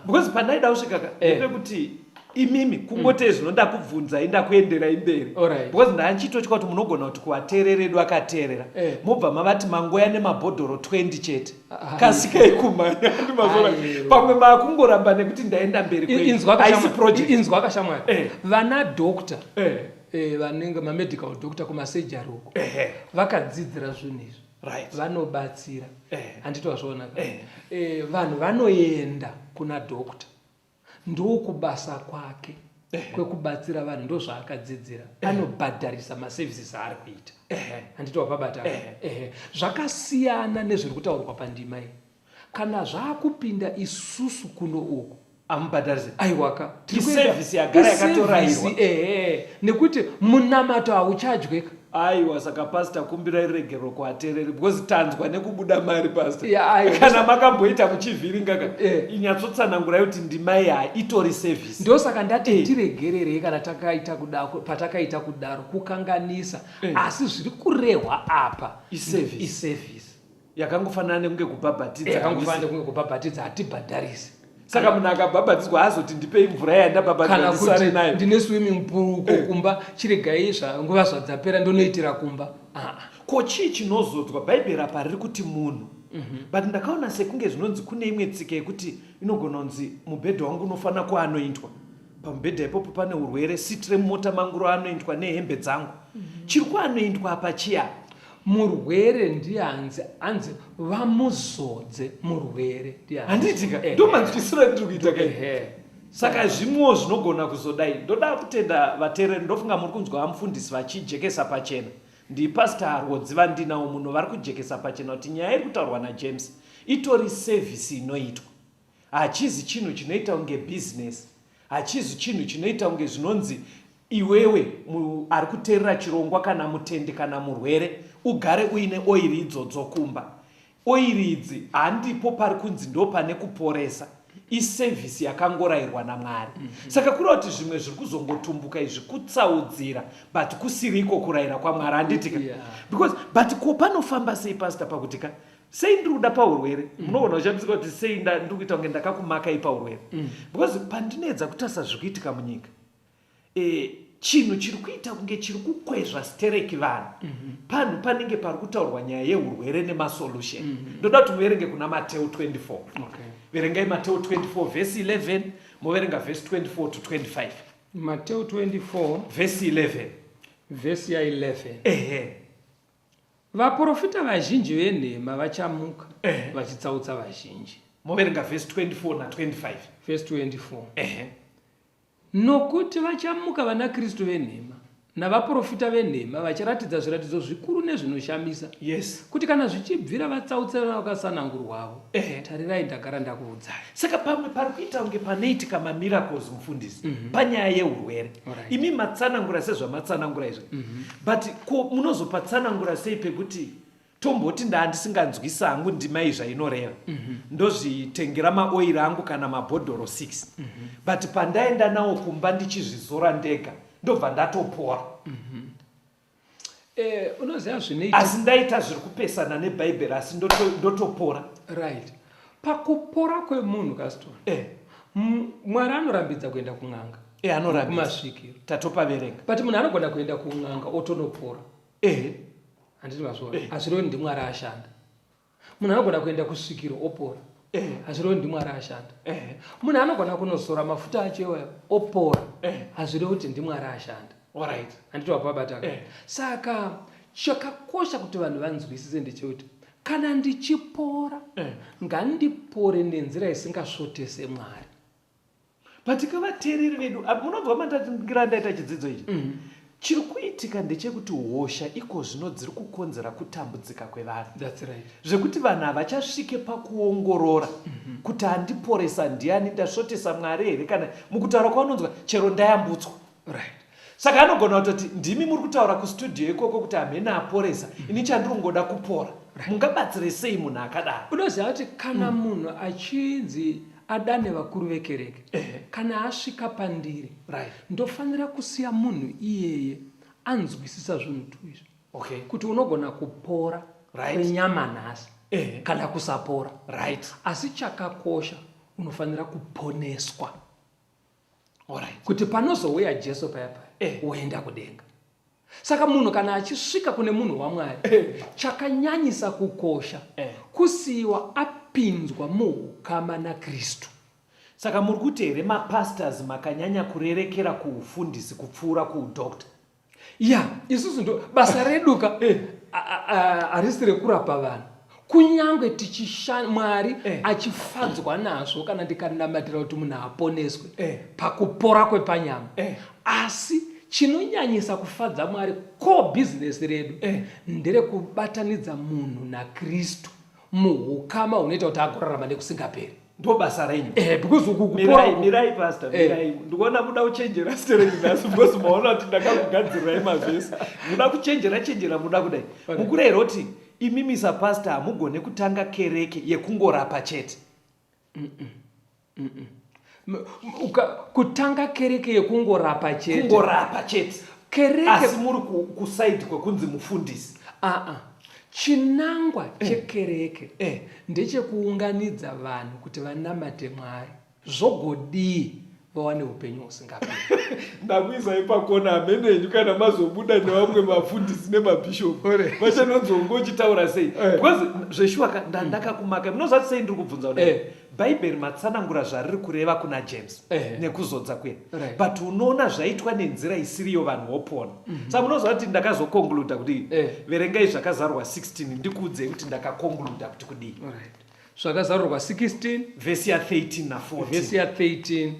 S3: Because pandaida kusvika ndepekuti imimi kungote zvinoda kubvunza inda kuendera imberi. Because ndanchitotya kuti munogona kuti kuvateereredu akateerera. Mobva mavati mangoya nemabhodhoro 20 chete. Kasikai kumanya ndimazora. Pamwe makungoramba nekuti ndaenda mberi kwenyu. Haisi project.
S2: Inzwa akashamwari. Vana doctor. Vanenge mamedical doctor kumasurgery uko. Vakadzidzira zvinhu izvi. Vanobatsira. Handiti wazviona ka. Vanhu vanoenda kuna doctor. Ndokubasa kwake kwekubatsira vanhu ndozvaakadzidzira. Anobhadharisa maservices aari kuita. Handiti wapabata. Zvakasiyana nezviri kutaurwa pandima iyi. Kana zvakupinda isusu kuno uko
S3: amubhadharisa.
S2: Aiwaka.
S3: Service yagara yakatorayirwa.
S2: Nekuti munamato hauchadyeka.
S3: Aiwa saka pastor kumbira iregero kuatereri because tanzwa nekubuda mari pastor.
S2: Kana
S3: makamboita muchivhiringa ka inyatsotsanangura kuti ndimai itori service.
S2: Ndosaka ndati tiregerere kana takaita kudako patakaita kudaro kukanganisa asi zviri kurehwa apa iservice.
S3: Yakangofanana nekunge kubhabhatidza.
S2: Yakangofanana nekunge kubhabhatidza hatibhadharisi.
S3: Saka munhu akabhabhatidzwa hazoti ndipei mvura yandabhabhatidzisare nayo.
S2: Ndine swimming pool kumba chiregai nguva zvadzapera ndonoitira kumba.
S3: Ko chii chinozodzwa bhaibheri apa riri kuti munhu. But ndakaona sekunge zvinonzi kune imwe tsika yekuti inogona kunzi mubhedha wangu unofanira kuanointwa. Pamubhedha ipopo pane urwere, siti remumota manguro anointwa nehembe dzangu. Chiri kuanointwa apa chiya. Murwere ndianzi anzi vamuzodze murwere ndianzi. Handitika ndomanzwisiro ndiri kuita kai. Saka zvimwewo zvinogona kuzodai. Ndoda kutenda vateereri ndofunga muri kunzwa vamufundisi vachijekesa pachena. Ndipastor RWODZI vandinawo muno vari kujekesa pachena kuti nyaya iri kutaurwa naJames itori service inoitwa. Hachizi chinhu chinoita kunge business. Hachizi chinhu chinoita kunge zvinonzi iwewe ari kuteerera chirongwa kana mutendi kana murwere ugare uine oiri idzodzo kumba. Oiri idzi handipo pari kunzi ndo pane kuporesa. Iservice yakangorayirwa naMwari. Saka kuri kuti zvimwe zviri kuzongotumbuka izvi kutsaudzira but kusiriko kurayira kwaMwari handitika. Because but ko panofamba sei pastor pakutika sei ndiri kuda paurwere. Munoona uchambisika kuti sei ndiri kuita kunge ndakakumaka ipaurwere. Because pandinedza kutarisa zviri kuitika munyika. Chinhu chiri kuita kunge chiri kukwezva stereki vanhu. Panhu panenge pari kutaurwa nyaya yeurwere nemasolution. Ndoda kuti muverenge kuna Mateo 24. Verengai Mateo 24 verse 11 moverenga verse 24 to 25.
S2: Mateo 24
S3: verse 11.
S2: Verse ya 11. Vaprofita vazhinji venhema vachamuka vachitsautsa vazhinji.
S3: Moverenga verse 24 na 25.
S2: Verse 24. Nokuti vachamuka vana Kristu venhema navaprofita venhema vachiratidza zviratidzo zvikuru nezvinoshamisa
S3: yes
S2: kuti kana zvichibvira vatsautserana vakasanangurwavo tarirai ndagara ndakuudzai.
S3: saka pamwe pari kuita kunge panoitika mamiracles mufundisi panyaya yeurwere. Imi matsanangura sezvamatsanangura izvi but munozopatsanangura sei pekuti tomboti ndandisinganzwi sangu ndimai zvainoreva ndozvitengera maoiri angu kana mabhodhoro 6 but pandaenda nawo kumba ndichizvizora ndega ndobva ndatopora.
S2: Unoziva zvinoita
S3: asi ndaita zviri kupesana nebhaibheri asi ndotopora.
S2: Right. Pakupora kwemunhu kaston Mwari anorambidza kuenda kun'anga
S3: anorambidza
S2: kumasvikiro
S3: tatopaverenga
S2: but munhu anogona kuenda kun'anga otonopora. Handiti mazvona hazvirevi ndi Mwari ashanda. Munhu anogona kuenda kusvikiro opora hazvirevi ndi Mwari ashanda. Munhu anogona kunosora mafuta achewa opora hazvirevi kuti ndi Mwari ashanda.
S3: Alright.
S2: Handiti wapabata. Saka chakakosha kuti vanhu vanzwisise ndechekuti kana ndichipora ngandipore nenzira isingasvotese Mwari.
S3: But kavateereri vedu munobva mandatingira ndaita chidzidzo ichi chiri kuitika ndechekuti hosha iko zvino dziri kukonzera kutambudzika kwevanhu.
S2: That's right.
S3: Zvekuti vanhu havachasvike pakuongorora kuti handiporesa ndiani, ndasvotesa Mwari here, kana mukutaura kwaunonzwa chero ndayambutswa.
S2: Right.
S3: Saka anogona kutoti ndimi muri kutaura kustudio ikoko kuti hamene aporesa ini chandirongoda kupora. Mungabatsire sei munhu akadaro?
S2: Unoziva kuti kana munhu achinzi adane vakuru vekereke kana asvika pandiri ndofanira kusiya munhu iyeye anzwisisa zvinhu izvi kuti unogona kupora kwenyama nhasi kana kusapora asi chakakosha unofanira kuponeswa kuti panozouya Jesu payapaya woenda kudenga. Saka munhu kana achisvika kune munhu waMwari chakanyanyisa kukosha kusiyiwa apinzwa muukama naKristu.
S3: Saka muri kuti here mapastors makanyanya kurerekera kuufundisi kupfuura kuudokta?
S2: Isusu ndo basa reduka harisi rekurapa vanhu. Kunyangwe Mwari achifadzwa nazvo kana ndikanamatira kuti munhu aponeswe pakupora kwepanyama. Asi chinonyanyisa kufadza Mwari core business redu ndere kubatanidza munhu naKristu muukama hunoita kuti agorarama nekusingaperi.
S3: Ndo basa renyu.
S2: Because ukupora
S3: mirai pastor mirai ndikuona muda kuchenjera story nhasi because maona kuti ndakakugadzirirai mavhesi muda kuchenjera muda kudai mukurero kuti imi misa pastor hamugone kutanga kereke yekungorapa chete.
S2: Kutanga kereke yekungorapa chete.
S3: Kungorapa chete.
S2: Kereke
S3: asi muri kuside kwekunzi mufundisi.
S2: Chinangwa chekereke ndechekuunganidza vanhu kuti vanamate Mwari zvogodii vawane upenyu husingaperi.
S3: Ndakuisa ipakona hamene henyu kana mazobuda nevamwe mafundisi nemabhishopu vachanonzongo uchitaura sei because zveshuwa ndakakumaka munozvati sei ndiri kubvunza kudai bhaibheri matsanangura zvariri kureva kuna James nekuzodza kwe but unoona zvaitwa nenzira isiriyo vanhu vopona. Saka munozva kuti ndakazokonkluda kuti verengai zvakazarurwa 16 ndikuudzei kuti ndakakonkluda kuti kudii.
S2: Zvakazarurwa 16
S3: vhesi ya13 na14
S2: vhesi ya13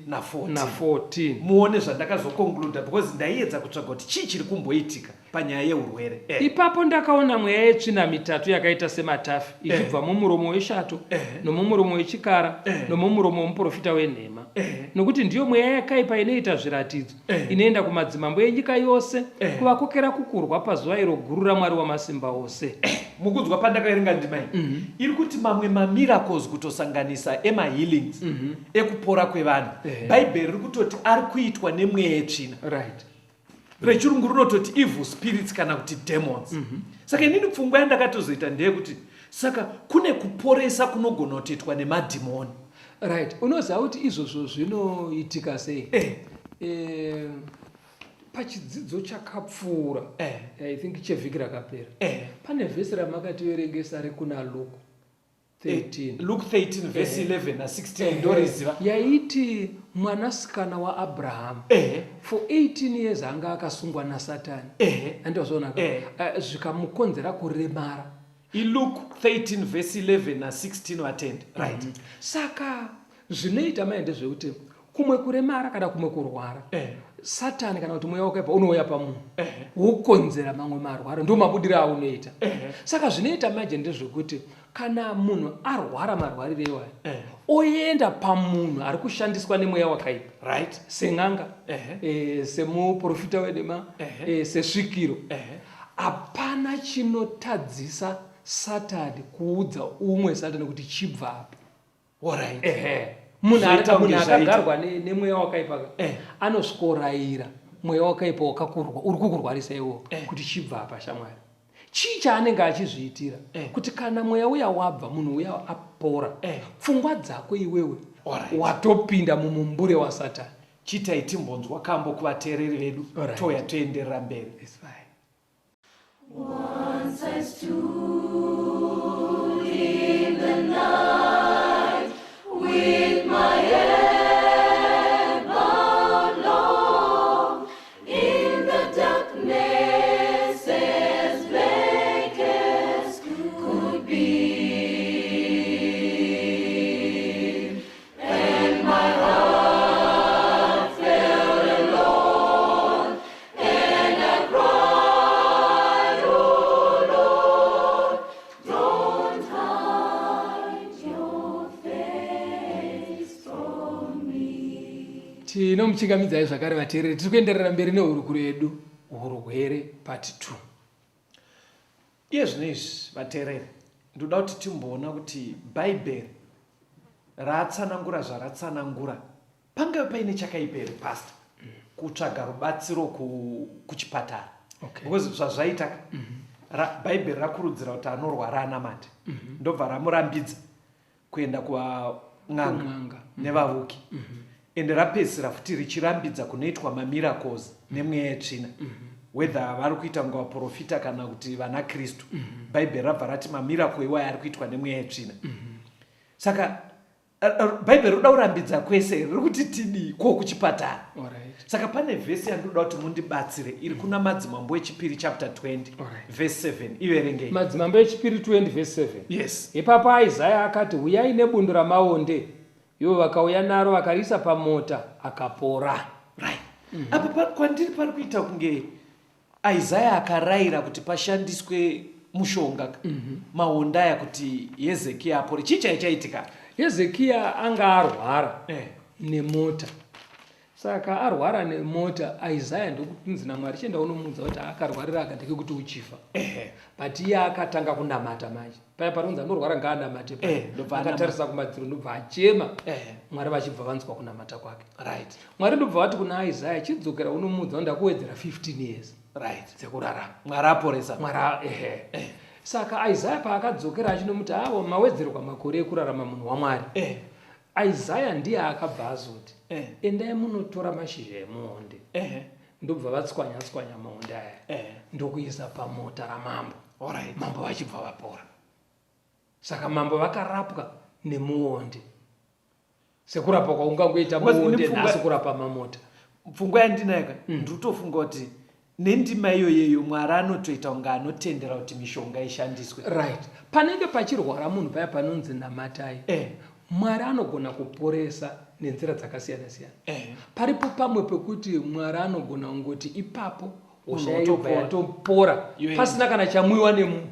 S2: na 14
S3: muone zvandakazokonkluda because ndaiedza kutsvaga kuti chii chiri kumboitika panyaya yeurwere.
S2: Ipapo ndakaona mweya yetsvina mitatu yakaita sematafi ichibva mumuromo weshato nomumuromo wechikara nomumuromo womuprofita wenhema nokuti ndiyo mweya yakaipa inoita zviratidzo inoenda kumadzimambo enyika yose kuvakokera kukurwa pazuva iro guru raMwari wamasimba ose.
S3: Mukunzwa pandakaerenga ndimai iri kuti mamwe mamiracles kutosanganisa emahealings ekupora kwevanhu bhaibheri riri kutoti ari kuitwa nemweya yetsvina. Rechirungu runototi evil spirits kana kuti demons. Saka inini pfungwa yandakatozoita ndeyekuti saka kune kuporesa kunogona kutoitwa nemadhimoni.
S2: Unoziva kuti izvozvo zvinoitika sei? Pachidzidzo chakapfuura I think chevhiki rakapera pane vhesi ramakativerengesa rekuna Luke
S3: 13 vhesi 11 na 16 ndoriziva
S2: yaiti mwanasikana waAbhurahama for 18 years anga akasungwa naSatani andozvoonaka zvikamukonzera kuremara.
S3: iLuke 13 vhesi 11 na 16 vatende
S2: Saka zvinoita maende zvekuti kumwe kuremara kana kumwe kurwara Satani kana kuti mweya wakaipa unouya pamunhu wokonzera mamwe marwara, ndo mabudiro aunoita. Saka zvinoita manje ndezvekuti kana munhu arwara marwarire iwayo oenda pamunhu ari kushandiswa nemweya wakaipa,
S3: right,
S2: seng'anga, semuprofita wedema, sesvikiro, hapana chinotadzisa Satani kuudza umwe Satani kuti chibva apa.
S3: alright.
S2: Munhu akagarwa nemweya wakaipa anosvikorayira mweya wakaipa wakakurwa uri kukurwarisa iwo kuti chibva apa shamwari. Chii chaanenge achizviitira kuti kana mweya uya wabva munhu uya apora, pfungwa dzako iwewe watopinda mumumbure waSatani.
S3: Chitai timbonzwa kambo kuvateereri vedu toya toenderera mberi.
S1: Once I stood in the night with my head bowed low in the darkness as black as could be, and my heart felt alone, and I cried, oh Lord, don't hide your face from me.
S2: Tinomuchingamidzai zvakare vateereri, tiri kuenderera mberi nehurukuro yedu, Hurwere part 2.
S3: Iye zvino izvi vateereri, ndoda kuti timboona kuti bhaibheri raatsanangura zvaratsanangura pangave paine chakaipa here pastor kutsvaga rubatsiro kuchipatara. Because zvazvaita bhaibheri rakurudzira kuti anorwara anamate, ndobva ramurambidza kuenda kuvan'anga nevavuki, ende rapedzisira futi richirambidza kunoitwa mamiracles nemweya yetsvina, whether vari kuita kunge vaprofita kana kuti vana Kristu. Bhaibheri rabva rati mamiracle iwayo ari kuitwa nemweya yetsvina. Saka bhaibheri roda kurambidza kwese riri kuti tidii ko kuchipatara. Saka pane vhesi yandoda kuti mundibatsire iri kuna Madzimambo echipiri chapter 20 verse 7. Iverengei.
S2: Madzimambo echipiri 20 verse 7.
S3: Yes.
S2: Ipapo Isaya akati, uyai nebundu ramawonde, ivo vakauya naro vakarisa pamota akapora.
S3: Right. Apa kwandiri pari kuita kunge Isaya akarayira kuti pashandiswe mushonga maonda aya kuti Hezekia apore. Chii chaichaitika?
S2: Hezekia anga arwara nemota. Saka arwara nemota, Isaya ndokutinzi naMwari chienda unomudza kuti akarwarira akateke kuti uchifa. But iye akatanga kunamata manje. Paya paronza anorwara ngaanamate. Akatarisa kumadziro ndobva achema. Mwari vachibva vanzwa kunamata kwake.
S3: Right.
S2: Mwari ndobva vati kuna Isaya, chidzokera unomudza ndakuwedzera 15 years.
S3: Right.
S2: Dzekurarama.
S3: Mwari aporesa.
S2: Mwari Saka Isaya paakadzokera achinomuti avo mawedzero kwamakore ekurarama munhu waMwari. Isaya ndiye akabva azoti endai munotora mashizha emuonde, ndobva vatswanya maonde aya ndokuisa pamota ramambo. Mambo vachibva vapora. Saka mambo vakarapwa nemuonde, sekurapa kwaungangoita muonde nhasi kurapa mamota.
S3: Pfungwa yandinaka ndinotofunga kuti nendima iyoyeyo Mwari anotoita kunge anotendera kuti mishonga ishandiswe.
S2: Right. Panenge pachirwara munhu paya panonzi namatai, Mwari anogona kuporesa nenzira dzakasiyana siyana. Paripo pamwe pekuti Mwari anogona kungoti ipapo hosha yobva yatopora pasina kana chamwiwa nemunhu,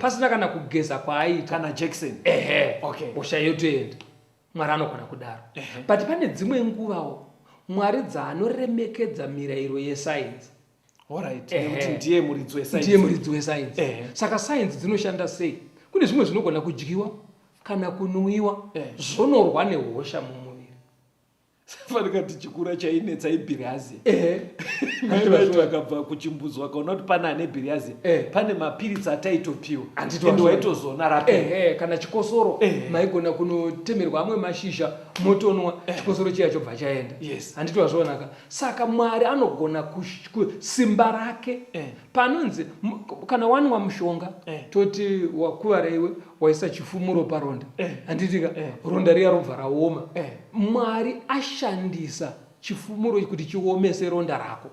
S2: pasina kana kugeza kwaaita
S3: kana Jackson.
S2: Hosha yotoenda. Mwari anogona kudaro. But pane dzimwe nguvawo Mwari dzaanoremekedza mirayiro yesainzi.
S3: Ndiye muridzi
S2: wesainzi. Saka sainzi dzinoshanda sei? Kune zvimwe zvinogona kudyiwa kana kunwiwa zvonorwa nehosha mumuviri.
S3: Fanekati chikura chainetsa ibhiriazi. Akabva kuchimbuzwa kaona kuti pana ane bhiriazi. Pane mapiritsi ataitopiwa. Ende waitozona rapi.
S2: Kana chikosoro maigona kunotemerwa amwe mashizha motonwa, chikosoro chiya chobva chaenda. Handiti wazvionaka. Saka Mwari anogona simba rake panonzi kana wanwa mushonga toti wakuvara iwe waisa chifumuro paronda, handitika ronda riya robva raoma. Mwari ashandisa chifumuro kuti chiomese ronda rako.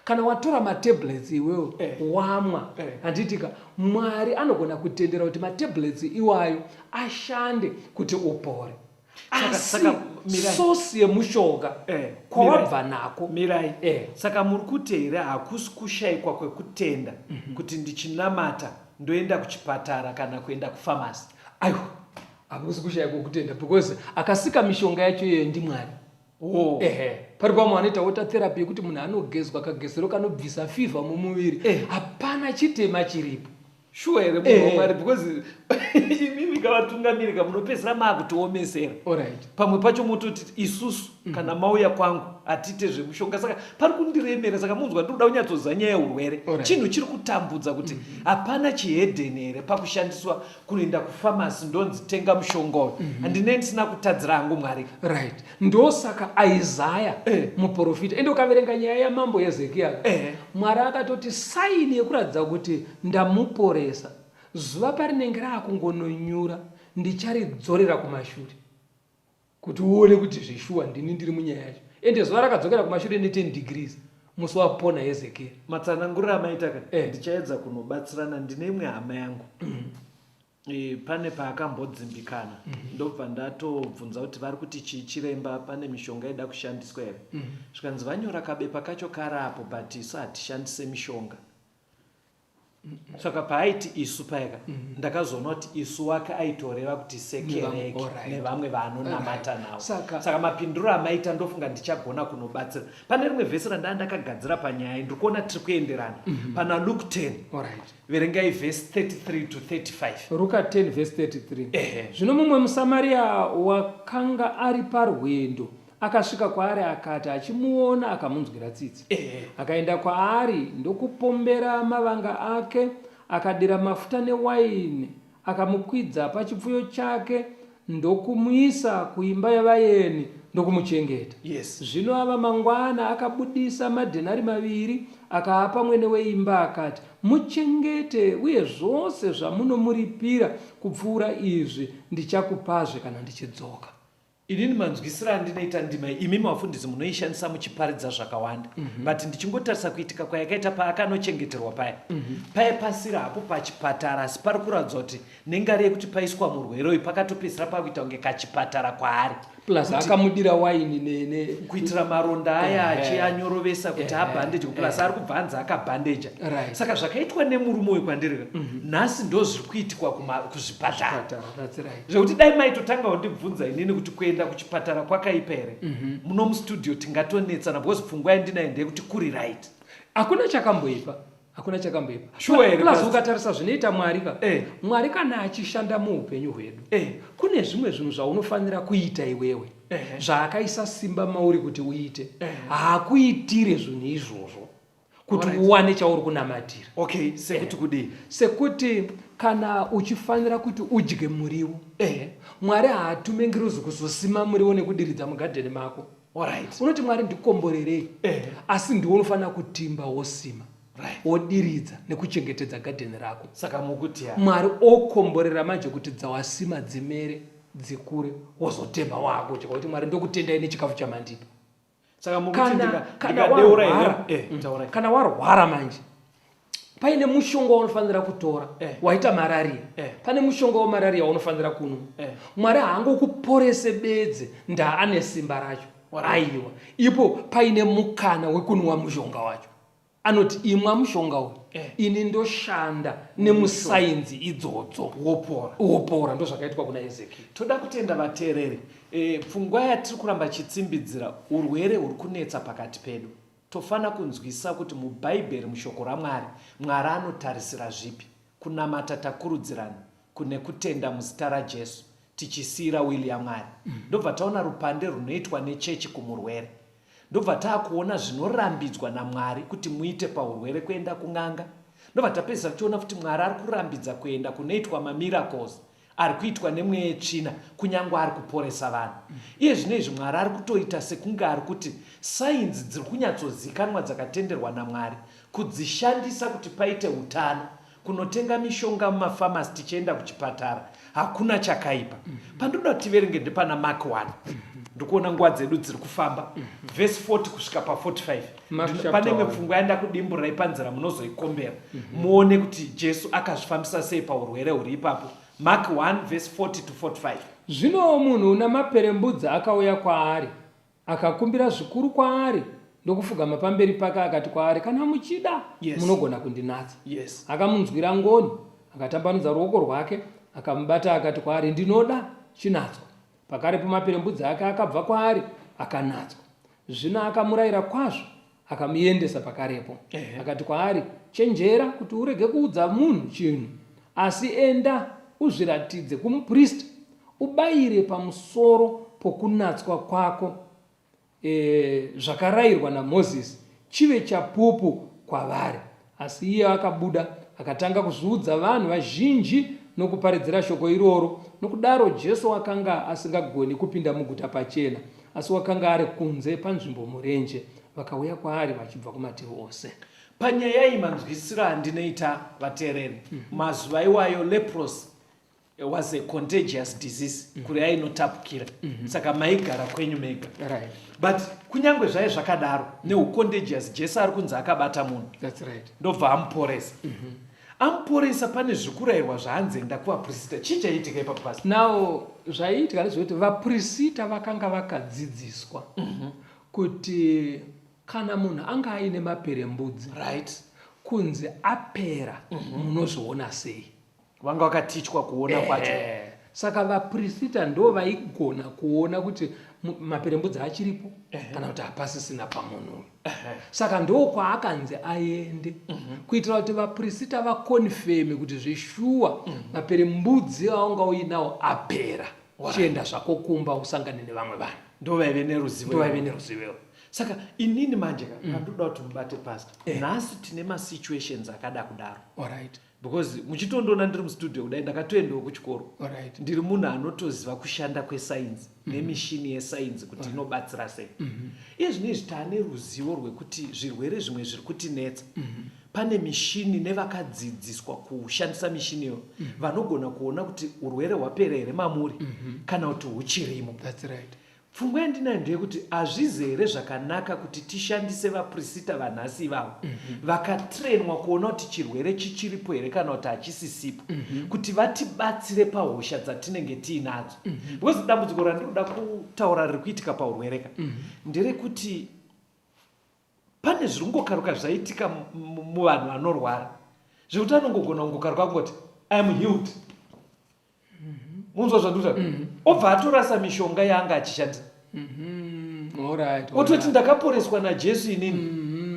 S2: Kana watora matablets iwewe wamwa, handitika Mwari anogona kutendera kuti matablets iwayo ashande kuti upore.
S3: Saka
S2: sosi yemushonga kwawabva nako.
S3: Mirai. Saka muri kuti here hakusi kushayikwa kwekutenda kuti ndichinamata ndoenda kuchipatara kana kuenda kufamasi.
S2: Aiwa, hakusi kushayikwa kutenda because akasika mishonga yacho iyoyo ndiMwari. Pari pamwe anoita water therapy yekuti munhu anogezwa kagezero kanobvisa fever mumuviri. Hapana chitema chiripo.
S3: Sure here munhu waMwari because imimi kavatungamirika munopedzera maakutoomesera. Pamwe pacho mototi isusu kana mauya kwangu atite zvemushonga saka pari kundiremera saka munzwa ndinoda kunyatsodza nyaya yeurwere. Chinhu chiri kutambudza kuti hapana chihedheni here pakushandiswa kuenda kufamasi ndonzi tenga mushonga uyu. Handine ndisina kutadzira hangu Mwari.
S2: Ndosaka Isaya muprofita ende ukaverenga nyaya yamambo Hezekia Mwari akatoti saini yekuratidza kuti ndamuporesa zuva parinenge raakungononyura ndicharidzorera kumashure kuti uone kuti zvishuwa ndini ndiri munyaya yacho. Ende zuva rakadzokera kumashure ne 10 degrees musi wapona Hezekia.
S3: Matsananguriro amaita ndichaedza kunobatsirana ndine imwe hama yangu. Pane paakambodzimbikana ndobva ndatobvunza kuti vari kuti chiremba pane mishonga ida kushandiswa here. Zvikanzi vanyora kabepa kacho karapo but isu hatishandise mishonga. Saka paaiti isu paika ndakazoona kuti isu wake aitoreva kuti sekereke nevamwe vaanonamata navo. Saka mapinduro amaita ndofunga ndichagona kunobatsira. Pane rimwe vhesi randakagadzira panyaya ndikuona tiri kuenderana pana Luke 10. Verengai vhesi 33 to 35.
S2: Luka 10 vhesi 33. Zvino mumwe muSamaria wakanga ari parwendo akasvika kwaari akati achimuona akamunzwira tsitsi. Akaenda kwaari ndokupombera mavanga ake akadira mafuta newaini akamukwidza pachipfuyo chake ndokumuisa kuimba yavaeni ndokumuchengeta. Zvino ava mangwana akabudisa madhenari 2 akaapa mwene weimba akati muchengete uye zvose zvamunomuripira kupfuura izvi ndichakupazve kana ndichidzoka.
S3: Inini manzwisira ndinoita ndima imi mafundisi munoishandisa muchiparidza zvakawanda but ndichingotarisa kuitika kwayakaita paakanochengeterwa paya paipasira hapo pachipatara asi pari kuratidza kuti nengari yekuti paiswa murwere uyu pakatopedzisira pakuita kunge kachipatara kwaari
S2: plus akamudira waini
S3: kuitira maronda aya achianyorovesa kuti abhandeje plus ari kubva anzi akabhandeja. Saka zvakaitwa nemurume uyu kwandirika nhasi ndo zviri kuitikwa kuzvipatara zvekuti dai maitotanga kundibvunza inini kuti kuenda kuchipatara kwakaipa here muno mustudio tingatonetsana because pfungwa yandinayo ndeyekuti kuri right.
S2: Hakuna chakamboipa. Plus ukatarisa zvinoita Mwari Mwari kana achishanda muupenyu hwedu kune zvimwe zvinhu zvaunofanira kuita iwewe zvaakaisa simba mauri kuti uite. Haakuitire zvinhu izvozvo kuti uwane chauri kunamatira.
S3: Sekuti kudii?
S2: Sekuti kana uchifanira kuti udye muriwo Mwari haatumengiruzi kuzosima muriwo nekudiridza mugadheni mako. Unoti Mwari ndikomborerei asi ndiwe unofanira kutimba wosima wodiridza nekuchengetedza gadheni rako.
S3: Saka mukuti
S2: Mwari okomborera manje kuti dzawasima dzimere dzikure wozotemba wako kuti Mwari ndokutendai nechikafu chamandipa.
S3: Saka mukuti
S2: kana warwara manje paine mushonga unofanira kutora waita malaria pane mushonga wamalaria unofanira kunwa. Mwari haangokuporese bedzi ndaa ane simba racho. Aiwa ipo paine mukana wekunwa mushonga wacho. Anoti imwa mushonga uyu ini ndoshanda nemusainzi idzodzo wopora. Ndo zvakaitwa kuna Hezekia.
S3: Toda kutenda vateereri pfungwa yatiri kuramba chitsimbidzira urwere huri kunetsa pakati pedu tofana kunzwisa kuti mubhaibheri mushoko raMwari Mwari anotarisira zvipi kunamata takurudzirana kune kutenda muzita raJesu tichisiyira wili yaMwari. Ndobva taona rupande runoitwa nechechi kumurwere. Ndobva taakuona zvinorambidzwa naMwari kuti muite paurwere kuenda kun'anga. Ndobva tapedzisa tichiona kuti Mwari ari kurambidza kuenda kunoitwa mamiracles ari kuitwa nemweya yetsvina kunyange ari kuporesa vanhu. Iye zvino izvi Mwari ari kutoita sekunge ari kuti sainzi dziri kunyatsozikanwa dzakatenderwa naMwari kudzishandisa kuti paite utano. Kunotenga mishonga mumafamasi tichienda kuchipatara hakuna chakaipa. Pandoda kuti tiverenge ndepana Mark 1 ndikuona nguva dzedu dziri kufamba vhesi 40 kusvika pa45 pane imwe pfungwa yaenda kudimburirai panzira munozoikombera muone kuti Jesu akazvifambisa sei paurwere huri ipapo Mark 1 verse 40 to 45.
S2: Zvino munhu una maperembudzi akauya kwaari, akakumbira zvikuru kwaari ndokufugama pamberi pake akati kwaari, kana muchida munogona kundinatsa.
S3: Yes.
S2: Akamunzwira ngoni, akatambanudza ruoko rwake, akamubata akati kwaari, ndinoda chinatswa. Pakarepo maperembudzi ake akabva kwaari akanatswa. Zvino akamurayira kwazvo, akamuendesa pakarepo. Akati kwaari, chenjera kuti urege kuudza munhu chinhu, asi enda uzviratidze kumuprista, ubayire pamusoro pokunatswa kwako zvakarayirwa naMozisi, chive chapupu kwavari. Asi iye akabuda akatanga kuzviudza vanhu vazhinji nokuparidzira shoko iroro. Nokudaro Jesu akanga asingagoni kupinda muguta pachena, asi wakanga ari kunze panzvimbo murenje. Vakauya kwaari vachibva kumativi ose.
S3: Panyaya iyi manzwisiro andinoita vateereri, mazuva iwayo leprosy was a contagious disease, kuri inotapukira. Saka maigara kwenyu mega.
S2: Right.
S3: But kunyangwe zvai zvakadaro neucontagious, Jesu ari kunzi akabata munhu.
S2: That's right.
S3: Ndobva amuporesa. Amuporesa, pane zvikurayirwa zvaanzi enda kuvaprista. Chichaitika ipapo pasi?
S2: Now zvaiitika ndezvekuti vaprista vakanga vakadzidziswa kuti kana munhu anga aine maperembudzi,
S3: Right.
S2: kunzi apera munozviona sei.
S3: Vanga vakatichwa kuona kwacho.
S2: Saka vaprista ndo vaigona kuona kuti maperembudzi achiripo kana kuti hapasisina pamunhu. Saka ndo kwaakanzi aende kuitira kuti vaprista vakonfeme kuti zvishuwa maperembudzi aunga uinawo apera. Chienda zvako kumba usangane nevamwe vanhu.
S3: Ndo vaive neruzivo.
S2: Ndo vaive neruzivo.
S3: Saka inini manje kandoda kuti mubate pastor. Nhasi tine masituations akada kudaro.
S2: Alright.
S3: Because muchitondoona ndiri mustudio kudai ndakatoendawo kuchikoro.
S2: Alright.
S3: Ndiri munhu anotoziva kushanda kwesainzi nemishini yesainzi kuti inobatsira sei. Iye zvinezvi taane ruzivo rwekuti zvirwere zvimwe zviri kutinetsa. Pane mishini nevakadzidziswa kushandisa mishini iyo vanogona kuona kuti urwere hwapera here mamuri kana kuti huchirimo.
S2: That's right.
S3: Pfungwa yandinayo ndeyekuti hazvizere zvakanaka kuti tishandise vaprista vanhasi ivavo vakatrenwa kuona kuti chirwere chichiripo here kana kuti hachisisipo, kuti vatibatsire pahosha dzatinenge tiinadzo. Because dambudziko randinoda kutaura riri kuitika paurwereka nderekuti pane zviri kungokaruka zvaitika muvanhu vanorwara zvekuti anongogona kungokaruka kungoti I am healed. Munzwa zvandutaura? Obva atorasa mishonga yaanga achishandisa. Ototi ndakaporeswa naJesu inini.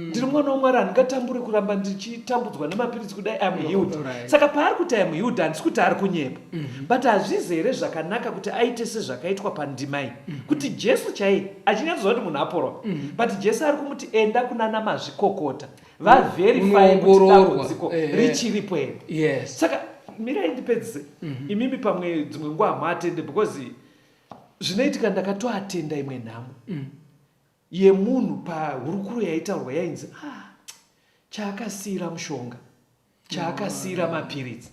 S3: Ndiri mwana womwari, handingatamburi kuramba ndichitambudzwa nemapiritsi kudai I am healed. Saka paari kuti I am healed handisi kuti ari kunyepa. But hazvizere zvakanaka kuti aite sezvakaitwa pandima iyi. Kuti Jesu chaiye achinyatsoziva kuti munhu aporwa. But Jesu ari kumuti enda kunana mazvikokota vaverify kuti dambudziko richiripo here.
S2: Yes.
S3: Saka mirai ndipedzise. Imimi pamwe dzimwe nguva hamuatende because zvinoitika ndakatoatenda imwe nhamo yemunhu pahurukuru yaitaurwa yainzi chaakasiyira mushonga, chaakasiyira mapiritsi,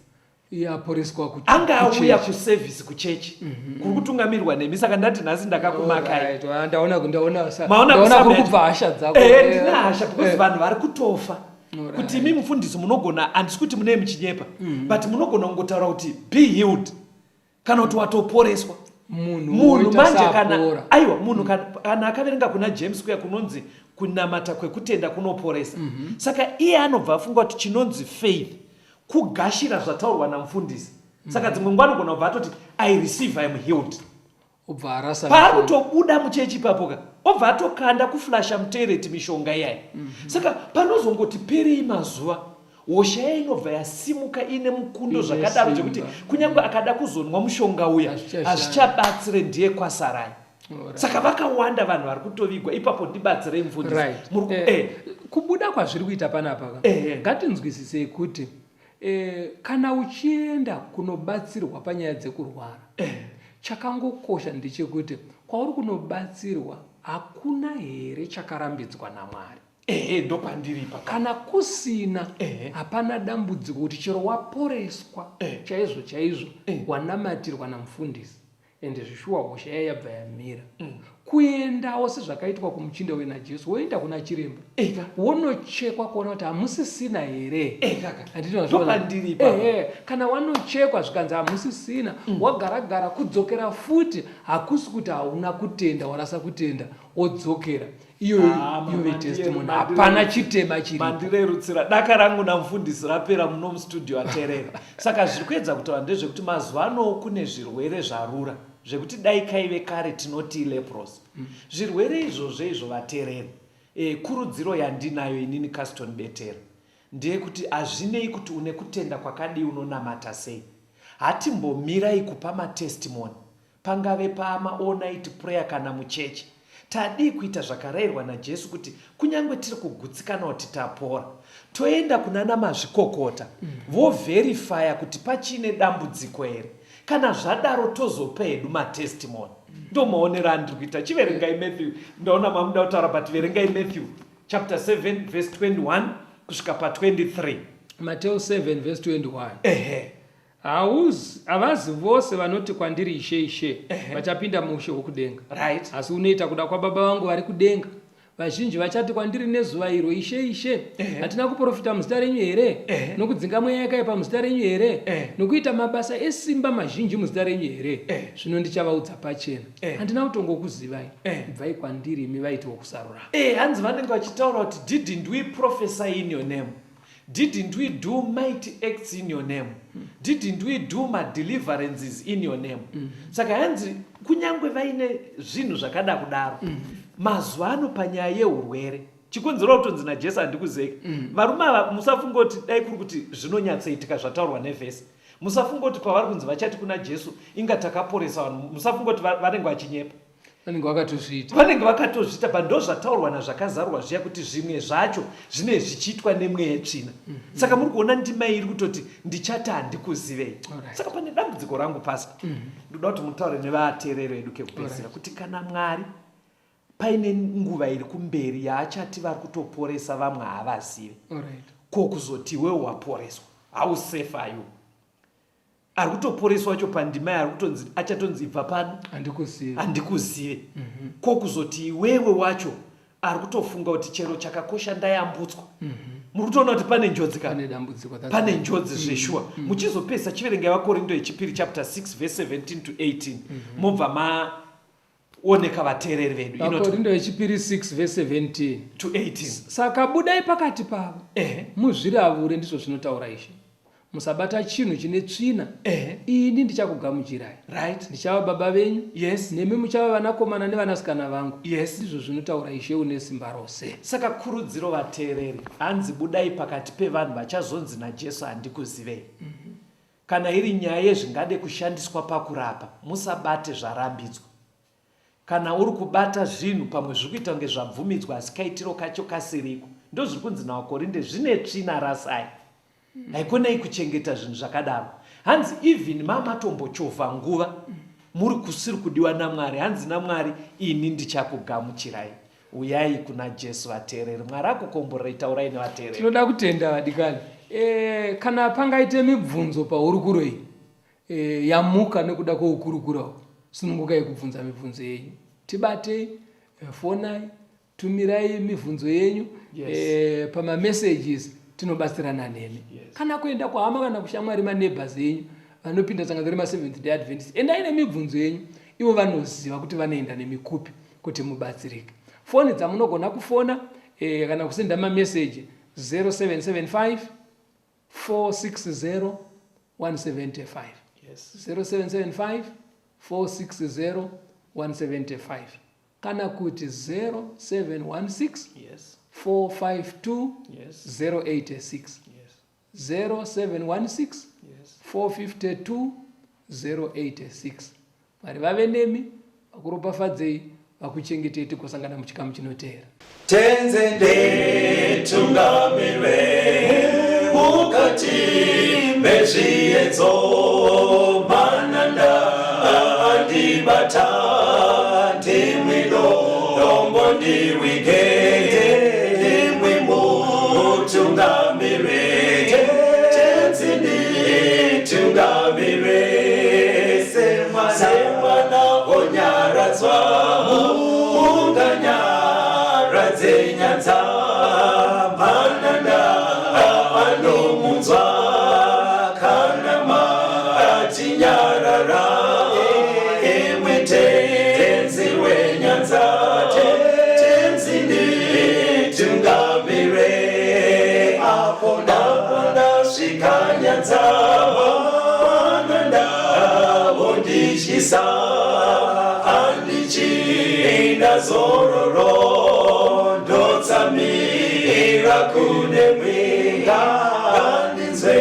S2: yaporeswa kuti
S3: anga auya kusevhisi kuchechi kuri kutungamirirwa nemi. Saka ndati nhasi ndakakumakai.
S2: Ndaona kuri kubva hasha dzako.
S3: Ndina hasha because vanhu vari kutofa. Kuti imi mufundisi munogona, handisi kuti mune muchinyepa, but munogona kungotaura kuti be healed kana kuti watoporeswa. Munhu manje kana aiwa munhu kana akaverenga kuna James kuya kunonzi kunamata kwekutenda kunoporesa. Saka iye anobva afunga kuti chinonzi faith kugashira zvataurwa namufundisi. Saka dzimwe nguva anogona kubva atoti I receive, I am healed.
S2: Obva arasa
S3: paari kutobuda muchechi ipapoka obva atokanda kuflasha mutoireti mishonga iyayi. Saka panozongoti perei mazuva hosha yayi inobva yasimuka ine mukundo zvakadaro zvekuti kunyange akada kuzonwa mushonga uya hazvichabatsire ndiye kwasarai. Saka vakawanda vanhu vari kutovigwa. Ipapo ndibatsirei mufundisi.
S2: Kubuda kwazviri kuita panapa ngatinzwisisei kuti kana uchienda kunobatsirwa panyaya dzekurwara, chakangokosha ndechekuti kwauri kunobatsirwa hakuna here chakarambidzwa naMwari.
S3: Ndopandiripa.
S2: Kana kusina hapana dambudziko kuti chero waporeswa chaizvo chaizvo wanamatirwa namufundisi ende zvishuwa hosha yabva yamira. kuendawo sezvakaitwa kumuchinda wenajesu, woenda kuna chiremba wonochekwa kuona kuti hamusisina here. Kana wanochekwa zvikanzi hamusisina, wagaragara kudzokera futi, hakusi kuti hauna kutenda, warasa kutenda wodzokera, iyoyo testimony, hapana chitema chiri.
S3: Mandirerutsira daka rangu namufundisi rapera muno mustudio aterera. Saka zviri kuedza kutaura ndezvekuti mazuva ano kune zvirwere zvarura zvekuti dai kaive kare tinoti lepros. Zvirwere izvo vaterera. Kurudziro yandinayo inini Caston Betera ndeyekuti hazvinei kuti une kutenda kwakadii, unonamata sei. Hatimbomirai kupa matestimony, pangave pama all night prayer kana muchechi. Tadii kuita zvakarayirwa naJesu kuti kunyange tiri kugutsikana kuti tapora, toenda kunana mazvikokota voverifya kuti pachine dambudziko here. Kana zvadaro tozopa hedu matestimony. Ndo maonero andiri kuita. Chiverengai Matthew, ndaona mamuda kutaura but verengai Matthew chapter 7 verse 21 kusvika pa23.
S2: Matthew 7 verse 21. Havazi vose vanoti kwandiri Ishe Ishe vachapinda muushe hwokudenga,
S3: right?
S2: Asi unoita kuda kwababa vangu vari kudenga. Vazhinji vachati kwandiri nezuva iro, Ishe Ishe, hatina kuprofita muzita renyu here? Nokudzinga mweya yakaipa muzita renyu here? Nokuita mabasa esimba mazhinji muzita renyu here? Zvino ndichavaudza pachena, handina kutongokuzivai. Ibvai kwandiri imi vaiti wokusarura.
S3: Hanzi vanenge vachitaura kuti didn't we prophesy in your name? Didn't we do mighty acts in your name? Didn't we do my deliverances in your name? Saka hanzi kunyangwe vaine zvinhu zvakada kudaro, mazuva ano panyaya yeurwere, chikonzero kutonzi naJesu handikuzeki. Varume ava musafunga kuti dai kuri kuti zvinonyatsoitika zvataurwa nevhesi. Musafunga kuti pavari kunzi vachati kuna Jesu inga takaporesa vanhu, musafunga kuti vanenge vachinyepa. Vanenge vakatozviita, bando zvataurwa nazvakazarwa zviya kuti zvimwe zvacho zvine zvichiitwa nemweya tsvina. Saka muri kuona ndima iri kutoti ndichati handikuzivei. Saka pane dambudziko rangu pasa. Ndoda kuti mutaure nevateereri vedu kekupedzisira kuti kana Mwari paine nguva iri kumberi yaachati vari kutoporesa vamwe havazive, ko kuzoti iwewe waporeswa, how safe are you? Ari kutoporeswa wacho pandima yari kutonzi achatonzi ibva pano handikuzive. Ko kuzoti iwewe wacho ari kutofunga kuti chero chakakosha ndayambutswa. Muri kutoona kuti pane njodzi kana pane njodzi zveshua. Muchizopesa chiverengai vaKorinto yechipiri chapter 6 verse 17 to 18. Mobva maoneka vateereri vedu.
S2: Vakorinto yechipiri 6 verse 17
S3: to 18.
S2: Saka budai pakati pavo, muzviravure, ndizvo zvinotaura Ishe. Musabata chinhu chine tsvina. Ini ndichakugamuchirai.
S3: Right?
S2: Ndichava baba venyu.
S3: Yes.
S2: Nemi muchava vanakomana nevanasikana vangu.
S3: Yes.
S2: Ndizvo zvinotaura Ishe une simba rose.
S3: Saka kurudziro vateereri, hanzi budai pakati pevanhu vachazonzi naJesu handikuzivei. Kana iri nyaya yezvingade kushandiswa pakurapa, musabate zvarambidzwa. Kana uri kubata zvinhu pamwe zviri kuita kunge zvabvumidzwa asi kaitiro kacho kasiriko, ndo zviri kunzi naVakorinde zvine tsvina rasai. Haikonai kuchengeta zvinhu zvakadaro. Hanzi even mamatombochovha nguva muri kusiri kudiwa naMwari, hanzi naMwari ini ndichakugamuchirai. Uyai kuna Jesu vateereri. Mwari akukomborera, taurai nevateereri.
S2: Tinoda kutenda vadikani. Kana pangaite mibvunzo pauri kuroi, yamuka nekuda kwoukurukurawo, sunungukai kubvunza mibvunzo yenyu. Tibatei, fonai, tumirai mibvunzo yenyu pama messages. Tinobatsirana nemi. Kana kuenda kwahama kana kushamwari maneighbors yenyu vanopinda tsangadzi rema Seventh Day Adventist, endai nemibvunzo yenyu, ivo vanoziva kuti vanoenda nemikupi kuti mubatsirike. Foni dzamunogona kufona kana kusenda mameseji 0775 460 175. 0775 460 175. Kana kuti 0716 452 086. 0716 452 086. Vari vave nemi, vakuropafadzei, vakuchengetei kusangana muchikamu chinoteera.
S1: Tenzi ndetungamirwe mukati mezviedzo, mananda andibata ndimwino dombo ndiwigende ndimwimo tungamirwe. Tenzi ndetungamirwe semwana onyaradzwa chikanyanza mwananda undichisa andichina zororo ndotsamira kune mwinga andinzwe